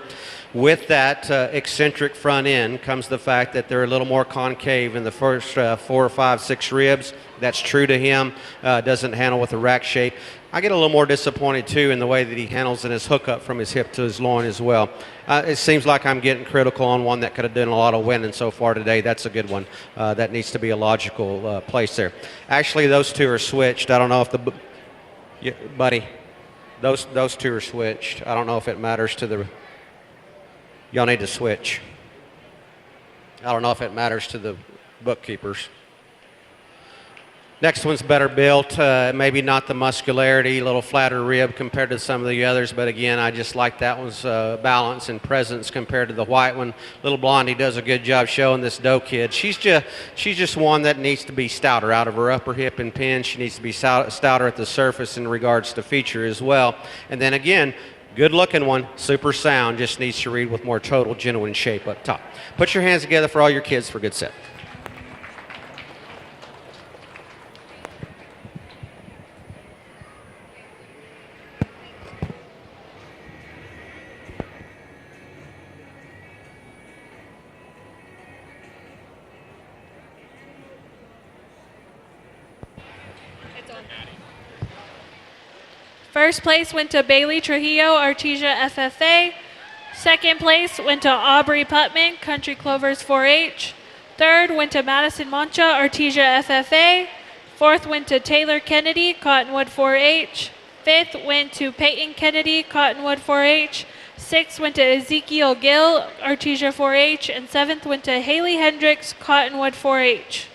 With that eccentric front end comes the fact that they're a little more concave in the first 4 or 5, 6 ribs. That's true to him. Doesn't handle with the rack shape. I get a little more disappointed, too, in the way that he handles in his hookup from his hip to his loin as well. It seems like I'm getting critical on one that could have done a lot of winning so far today. That's a good one. That needs to be a logical place there. Actually, those two are switched. I don't know if buddy, those two are switched. I don't know if it matters to the... Y'all need to switch. I don't know if it matters to the bookkeepers. Next one's better built, maybe not the muscularity, a little flatter rib compared to some of the others, but again, I just like that one's balance and presence compared to the white one. Little Blondie does a good job showing this doe kid. She's just one that needs to be stouter out of her upper hip and pin. She needs to be stouter at the surface in regards to feature as well. And then again, good looking one, super sound, just needs to read with more total genuine shape up top. Put your hands together for all your kids for a good set. First place went to Bailey Trujillo, Artesia FFA. Second place went to Aubrey Putman, Country Clovers 4-H. Third went to Madison Mancha, Artesia FFA. Fourth went to Taylor Kennedy, Cottonwood 4-H. Fifth went to Peyton Kennedy, Cottonwood 4-H. Sixth went to Ezekiel Gill, Artesia 4-H. And seventh went to Haley Hendricks, Cottonwood 4-H.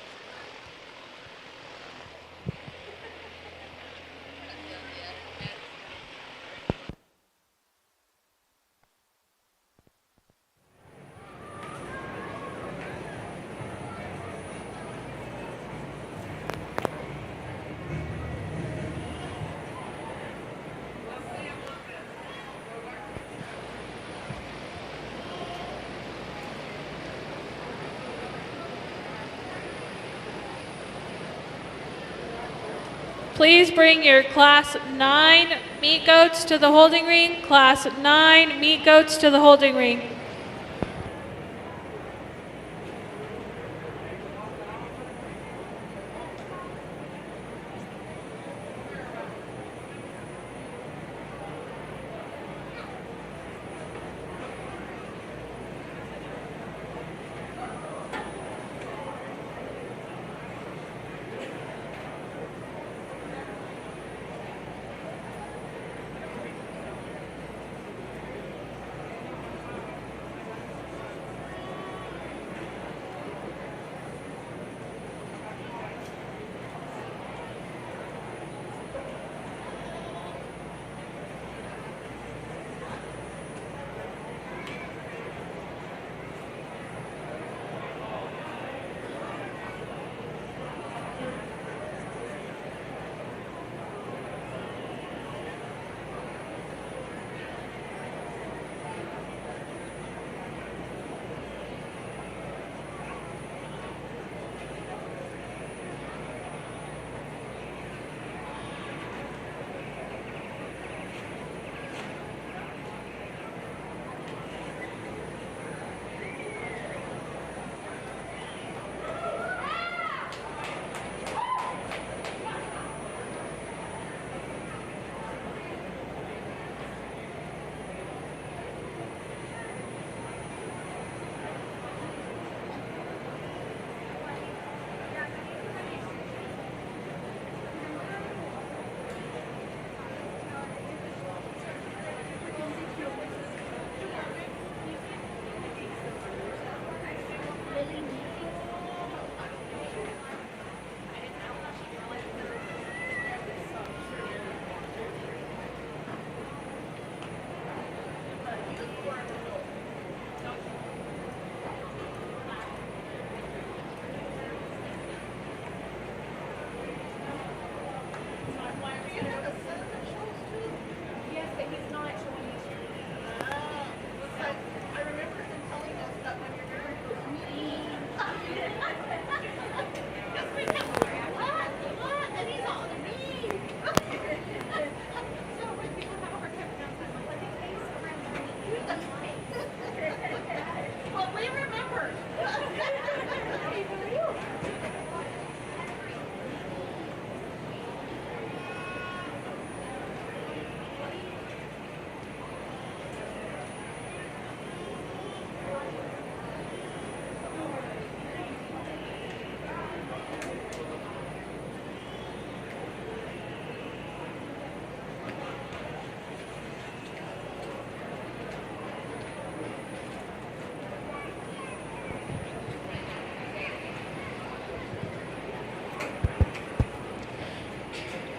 Please bring your Class 9 meat goats to the holding ring. Class 9 meat goats to the holding ring.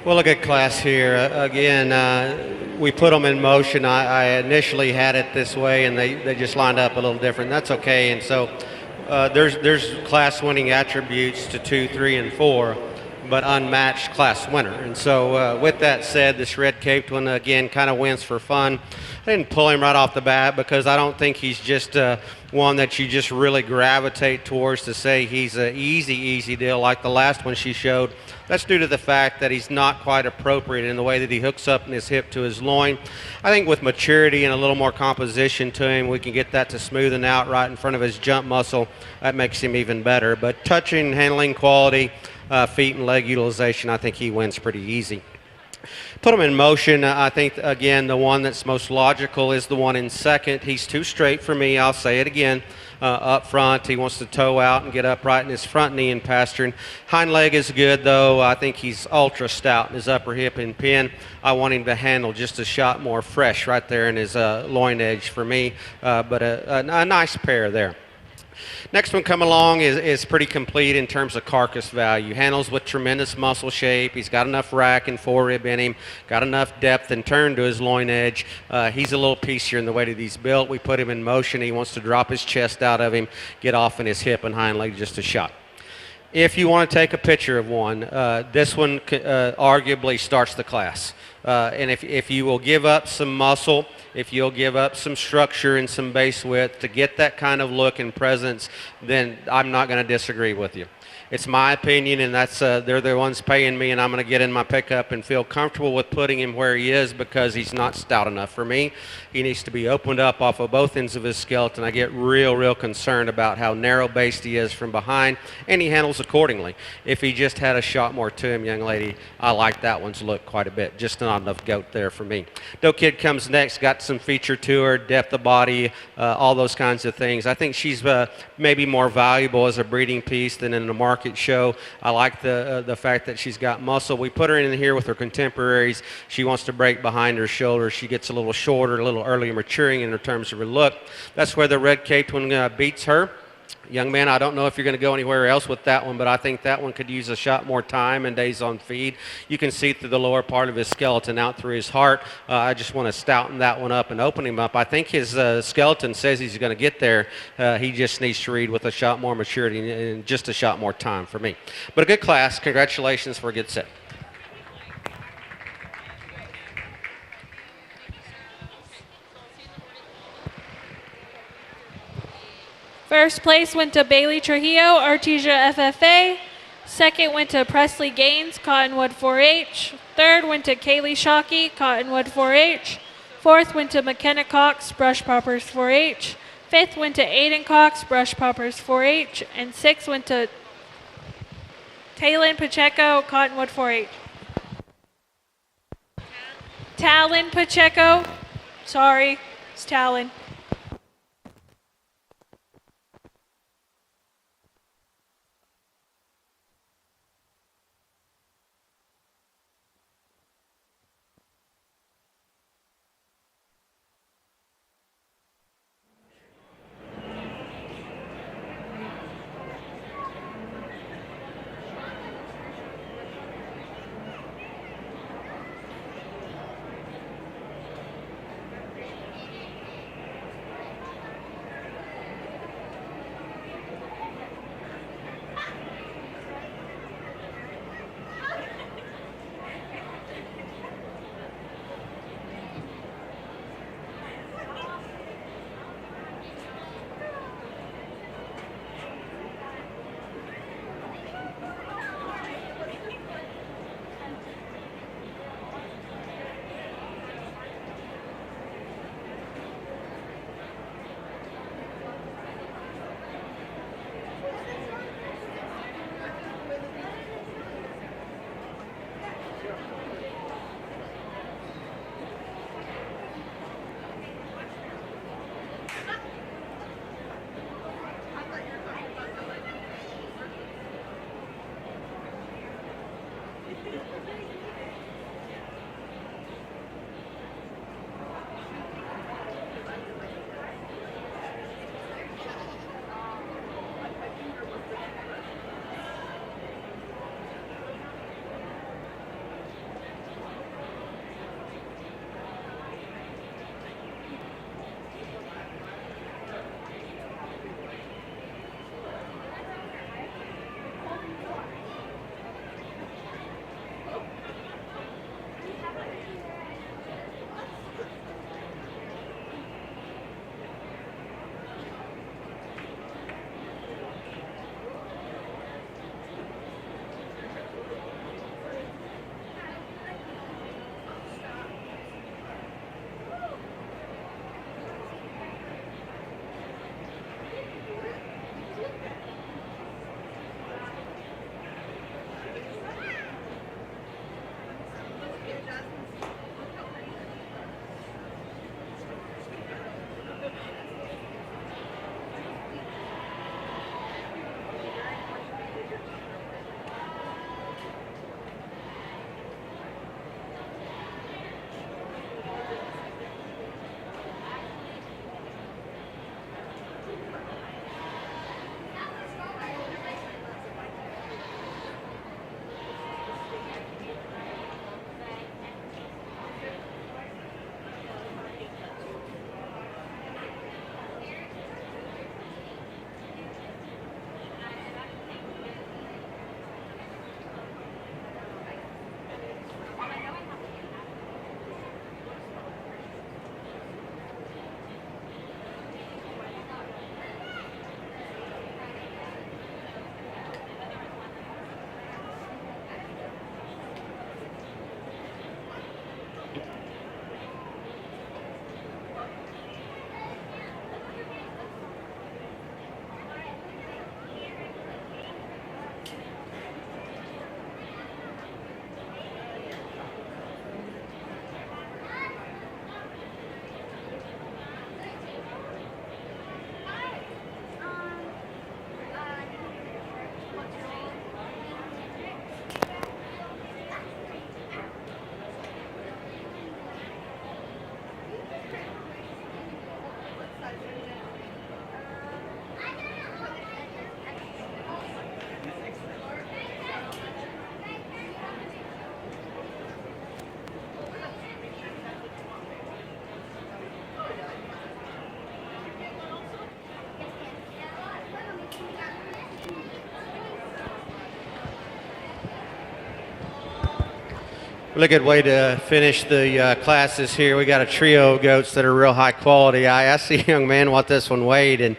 Well, a good class here. Again, we put them in motion. I initially had it this way, and they just lined up a little different. That's okay. And so there's class-winning attributes to 2, 3, and 4, but unmatched class winner. And so with that said, this red-caped one, again, kind of wins for fun. I didn't pull him right off the bat because I don't think he's just one that you just really gravitate towards to say he's an easy deal like the last one she showed. That's due to the fact that he's not quite appropriate in the way that he hooks up in his hip to his loin. I think with maturity and a little more composition to him, we can get that to smoothing out right in front of his jump muscle. That makes him even better. But touching, handling quality, feet and leg utilization, I think he wins pretty easy. Put him in motion. I think, again, the one that's most logical is the one in second. He's too straight for me. I'll say it again. Up front, he wants to toe out and get upright in his front knee and pasturing. Hind leg is good, though. I think he's ultra stout in his upper hip and pin. I want him to handle just a shot more fresh right there in his loin edge for me, but a nice pair there. Next one come along is pretty complete in terms of carcass value. Handles with tremendous muscle shape. He's got enough rack and forerib in him, got enough depth and turn to his loin edge. He's a little piecier in the way that he's built. We put him in motion. He wants to drop his chest out of him, get off in his hip and hind leg just a shot. If you want to take a picture of one, this one arguably starts the class. And if you will give up some muscle, if you'll give up some structure and some base width to get that kind of look and presence, then I'm not going to disagree with you. It's my opinion, and that's they're the ones paying me, and I'm going to get in my pickup and feel comfortable with putting him where he is because he's not stout enough for me. He needs to be opened up off of both ends of his skeleton. I get real concerned about how narrow-based he is from behind, and he handles accordingly. If he just had a shot more to him, young lady, I like that one's look quite a bit. Just not enough goat there for me. Doe Kid comes next, got some feature to her, depth of body, all those kinds of things. I think she's maybe more valuable as a breeding piece than in the market show. I like the fact that she's got muscle. We put her in here with her contemporaries. She wants to break behind her shoulder. She gets a little shorter, a little earlier maturing in terms of her look. That's where the red-caped one beats her. Young man, I don't know if you're going to go anywhere else with that one, but I think that one could use a shot more time and days on feed. You can see through the lower part of his skeleton out through his heart. I just want to stouten that one up and open him up. I think his skeleton says he's going to get there. He just needs to read with a shot more maturity and just a shot more time for me. But a good class. Congratulations for a good set. First place went to Bailey Trujillo, Artesia FFA. Second went to Presley Gaines, Cottonwood 4-H. Third went to Kaylee Shockey, Cottonwood 4-H. Fourth went to McKenna Cox, Brush Poppers 4-H. Fifth went to Aiden Cox, Brush Poppers 4-H. And sixth went to Talon Pacheco, Cottonwood 4-H. Talon Pacheco. Sorry, it's Talon. Really good way to finish the classes here. We got a trio of goats that are real high quality. I asked the young man what this one weighed, and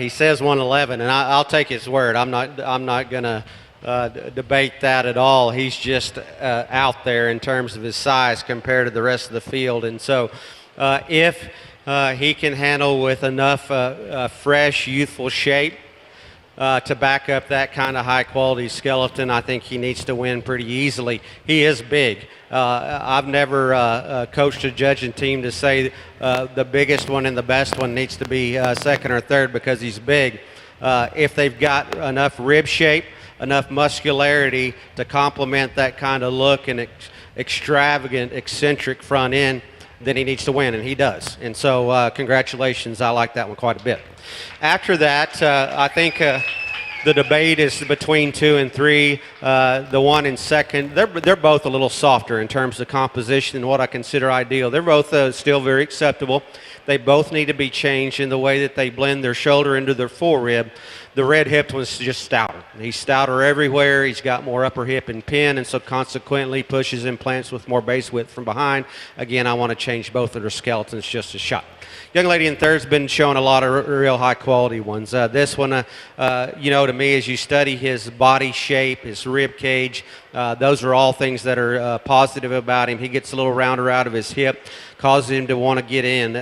he says 111, and I'll take his word. I'm not going to debate that at all. He's just out there in terms of his size compared to the rest of the field, and so if he can handle with enough fresh, youthful shape to back up that kind of high-quality skeleton, I think he needs to win pretty easily. He is big. I've never coached a judging team to say the biggest one and the best one needs to be second or third because he's big. If they've got enough rib shape, enough muscularity to complement that kind of look and extravagant, eccentric front end, then he needs to win, and he does. And so congratulations. I like that one quite a bit. After that, I think the debate is between 2 and 3. The one in second, they're both a little softer in terms of composition and what I consider ideal. They're both still very acceptable. They both need to be changed in the way that they blend their shoulder into their forerib. The red hipped one's just stouter. He's stouter everywhere. He's got more upper hip and pin, and so consequently pushes implants with more base width from behind. Again, I want to change both of their skeletons just a shot. Young lady in third's been showing a lot of real high quality ones. This one, to me, as you study his body shape, his rib cage, those are all things that are positive about him. He gets a little rounder out of his hip, causes him to want to get in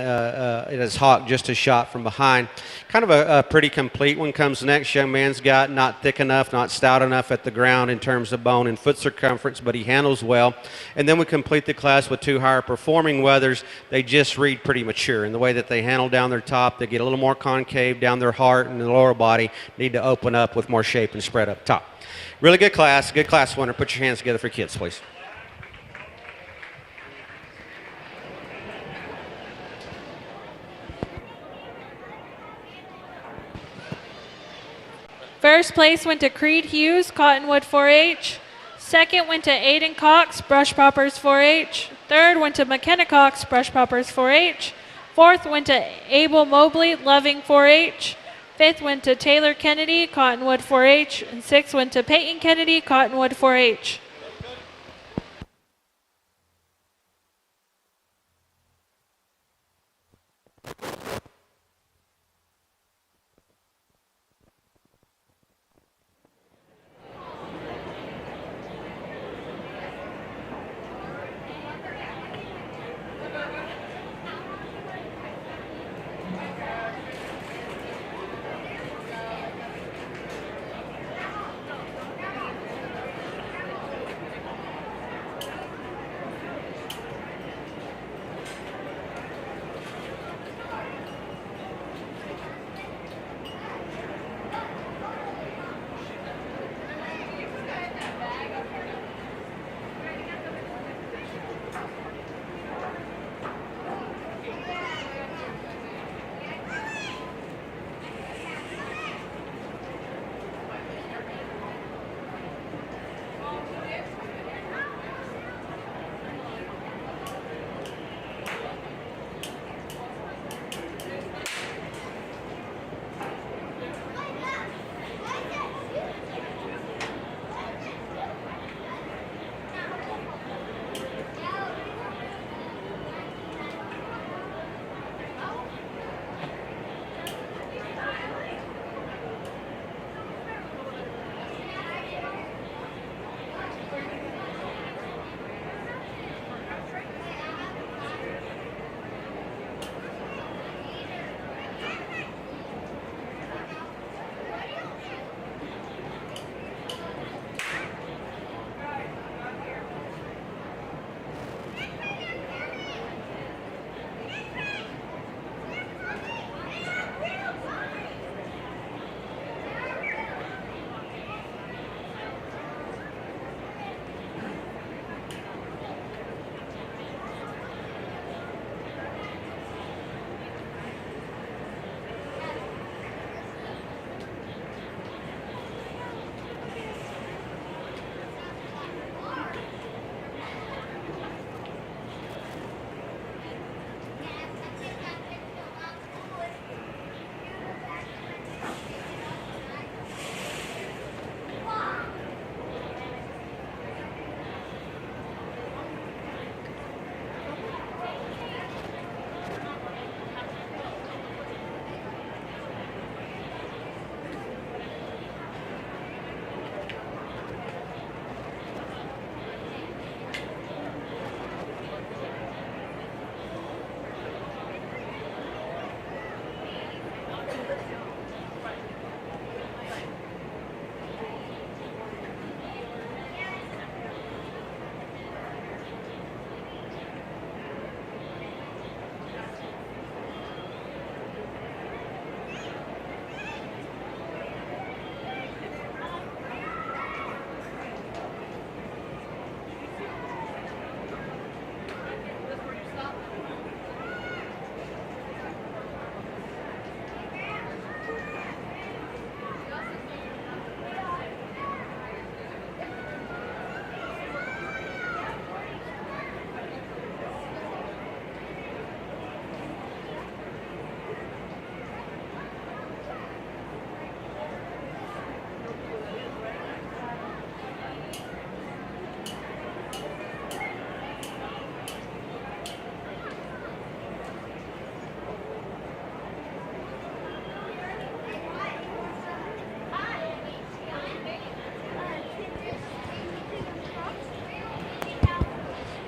his hock just a shot from behind. Kind of a pretty complete one comes next. Young man's got not thick enough, not stout enough at the ground in terms of bone and foot circumference, but he handles well. And then we complete the class with 2 higher performing weathers. They just read pretty mature in the way that they handle down their top. They get a little more concave down their heart and the lower body, need to open up with more shape and spread up top. Really good class winner. Put your hands together for kids, please. First place went to Creed Hughes, Cottonwood 4-H. Second went to Aiden Cox, Brush Poppers 4-H. Third went to McKenna Cox, Brush Poppers 4-H. Fourth went to Abel Mobley, Loving 4-H. Fifth went to Taylor Kennedy, Cottonwood 4-H. And sixth went to Peyton Kennedy, Cottonwood 4-H.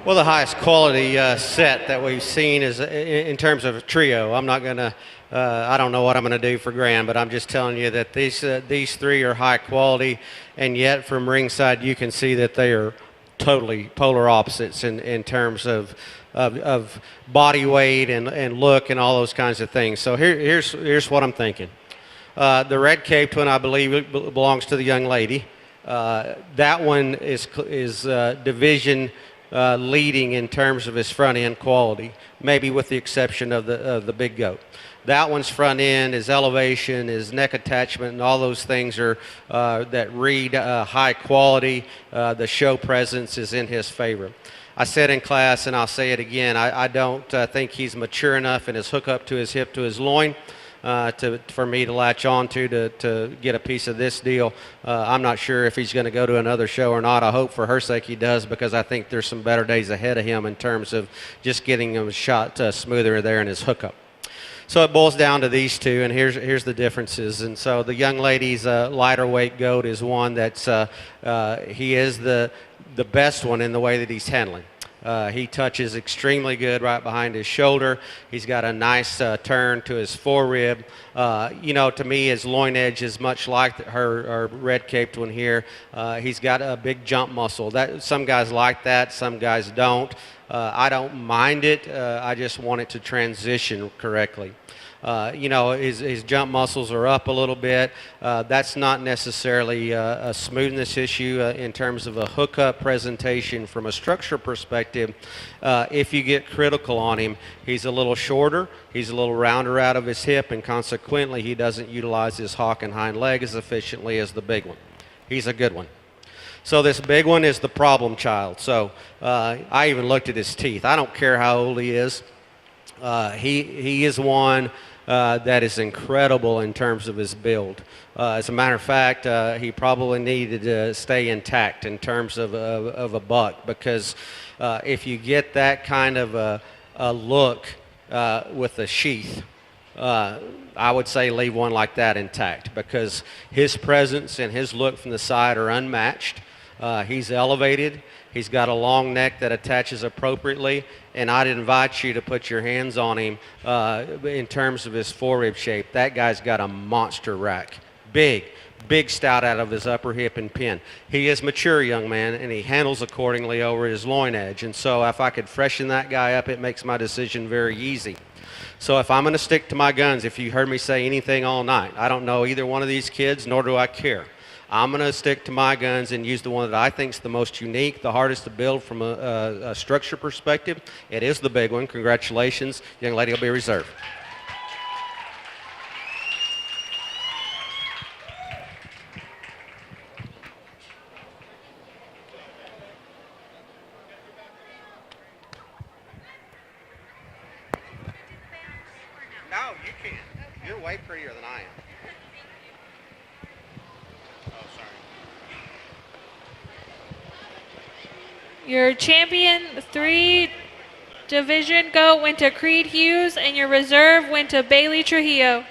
Well, the highest quality set that we've seen is in terms of a trio. I'm not going to, I don't know what I'm going to do for Grand, but I'm just telling you that these three are high quality, and yet from ringside you can see that they are totally polar opposites in terms of body weight and look and all those kinds of things. So here's what I'm thinking. The red caped one, I believe, belongs to the young lady. That one is division leading in terms of his front end quality, maybe with the exception of the big goat. That one's front end, his elevation, his neck attachment, and all those things are that read high quality. The show presence is in his favor. I said in class, and I'll say it again, I don't think he's mature enough in his hook up to his hip to his loin for me to latch on to get a piece of this deal. I'm not sure if he's going to go to another show or not. I hope for her sake he does, because I think there's some better days ahead of him in terms of just getting him shot smoother there in his hookup. So it boils down to these two, and here's the differences. And so the young lady's lighter weight goat is one that's he is the best one in the way that he's handling. He touches extremely good right behind his shoulder. He's got a nice turn to his forerib. To me, his loin edge is much like her red-caped one here. He's got a big jump muscle. Some guys like that, some guys don't. I don't mind it. I just want it to transition correctly. His jump muscles are up a little bit. That's not necessarily a smoothness issue in terms of a hookup presentation from a structure perspective. If you get critical on him, he's a little shorter, he's a little rounder out of his hip, and consequently he doesn't utilize his hock and hind leg as efficiently as the big one. He's a good one. So this big one is the problem child. So I even looked at his teeth. I don't care how old he is. He is one that is incredible in terms of his build. As a matter of fact, he probably needed to stay intact in terms of a buck, because if you get that kind of a look with a sheath, I would say leave one like that intact, because his presence and his look from the side are unmatched. He's elevated. He's got a long neck that attaches appropriately, and I'd invite you to put your hands on him in terms of his forerib shape. That guy's got a monster rack. Big stout out of his upper hip and pin. He is mature, young man, and he handles accordingly over his loin edge. And so if I could freshen that guy up, it makes my decision very easy. So if I'm going to stick to my guns, if you heard me say anything all night, I don't know either one of these kids, nor do I care. I'm going to stick to my guns and use the one that I think is the most unique, the hardest to build from a structure perspective. It is the big one. Congratulations. Young lady will be reserved. No, you can't. You're way prettier than I am. Your champion 3 division goat went to Creed Hughes, and your reserve went to Bailey Trujillo.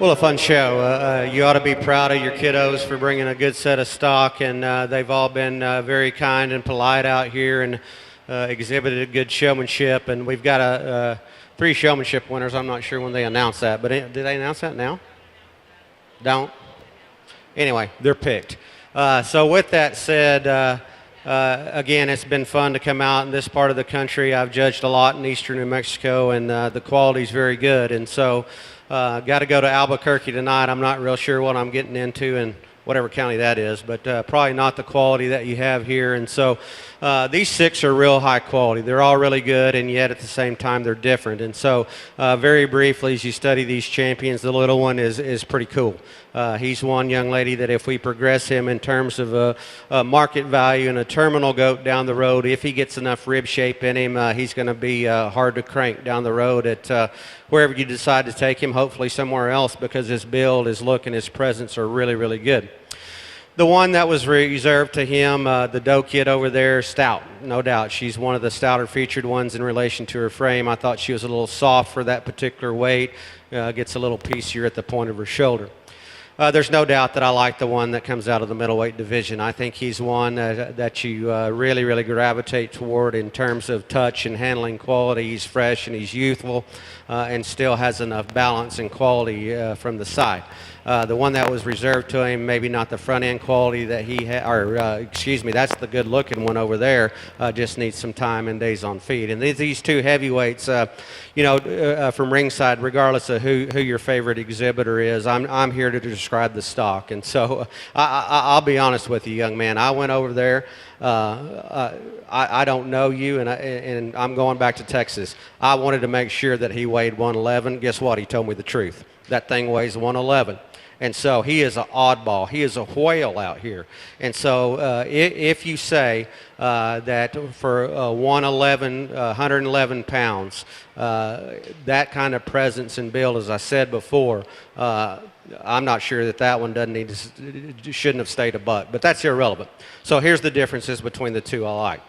Well, a fun show. You ought to be proud of your kiddos for bringing a good set of stock, and they've all been very kind and polite out here and exhibited good showmanship. And we've got 3 showmanship winners. I'm not sure when they announce that, but did they announce that now? Don't? Anyway, they're picked. So with that said, again, it's been fun to come out in this part of the country. I've judged a lot in eastern New Mexico, and the quality's very good. And so got to go to Albuquerque tonight. I'm not real sure what I'm getting into in whatever county that is, but probably not the quality that you have here. And so these 6 are real high quality. They're all really good, and yet at the same time they're different. And so very briefly, as you study these champions, the little one is pretty cool. He's one young lady that if we progress him in terms of a market value and a terminal goat down the road, if he gets enough rib shape in him, he's going to be hard to crank down the road at wherever you decide to take him, hopefully somewhere else, because his build, his look, and his presence are really, really good. The one that was reserved to him, the doe kid over there, stout, no doubt. She's one of the stouter featured ones in relation to her frame. I thought she was a little soft for that particular weight, gets a little piecier at the point of her shoulder. There's no doubt that I like the one that comes out of the middleweight division. I think he's one that you really, really gravitate toward in terms of touch and handling quality. He's fresh and he's youthful and still has enough balance and quality from the side. The one that was reserved to him, maybe not the front end quality that he had, or excuse me, that's the good looking one over there, just needs some time and days on feed. And these 2 heavyweights, from ringside, regardless of who your favorite exhibitor is, I'm here to describe the stock. And so I'll be honest with you, young man. I went over there. I don't know you, and I'm going back to Texas. I wanted to make sure that he weighed 111. Guess what? He told me the truth. That thing weighs 111. And so he is an oddball. He is a whale out here. And so if you say that for 111 pounds, that kind of presence and build, as I said before, I'm not sure that one shouldn't have stayed a buck, but that's irrelevant. So here's the differences between the 2 I like.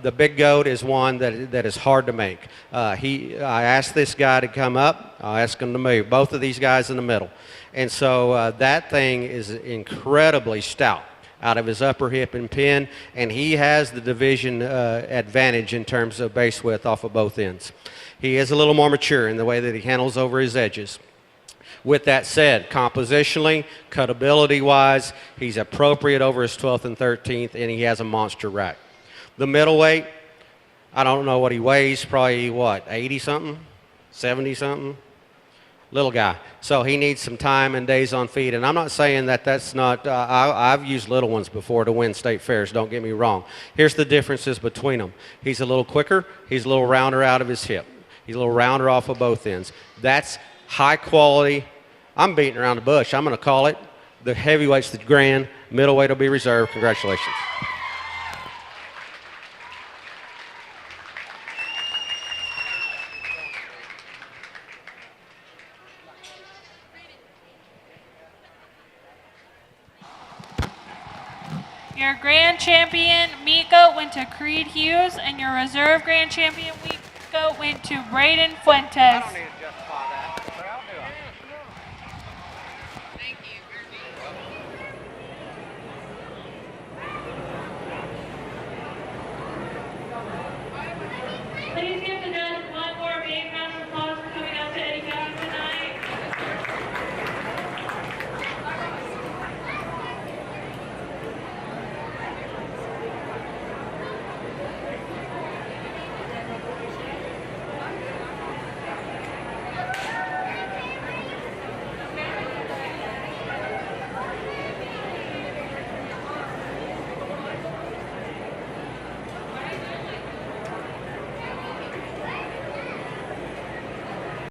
The big goat is one that is hard to make. I asked this guy to come up. I asked him to move. Both of these guys in the middle. And so that thing is incredibly stout out of his upper hip and pin, and he has the division advantage in terms of base width off of both ends. He is a little more mature in the way that he handles over his edges. With that said, compositionally, cutability-wise, he's appropriate over his 12th and 13th, and he has a monster rack. The middleweight, I don't know what he weighs, probably what, 80-something, 70-something? Little guy. So he needs some time and days on feed. And I'm not saying that that's not, I've used little ones before to win state fairs, don't get me wrong. Here's the differences between them. He's a little quicker, he's a little rounder out of his hip. He's a little rounder off of both ends. That's high quality. I'm beating around the bush. I'm going to call it. The heavyweight's the grand, middleweight will be reserved. Congratulations. Your grand champion, Miko, went to Creed Hughes, and your reserve grand champion, Miko, went to Braden Fuentes.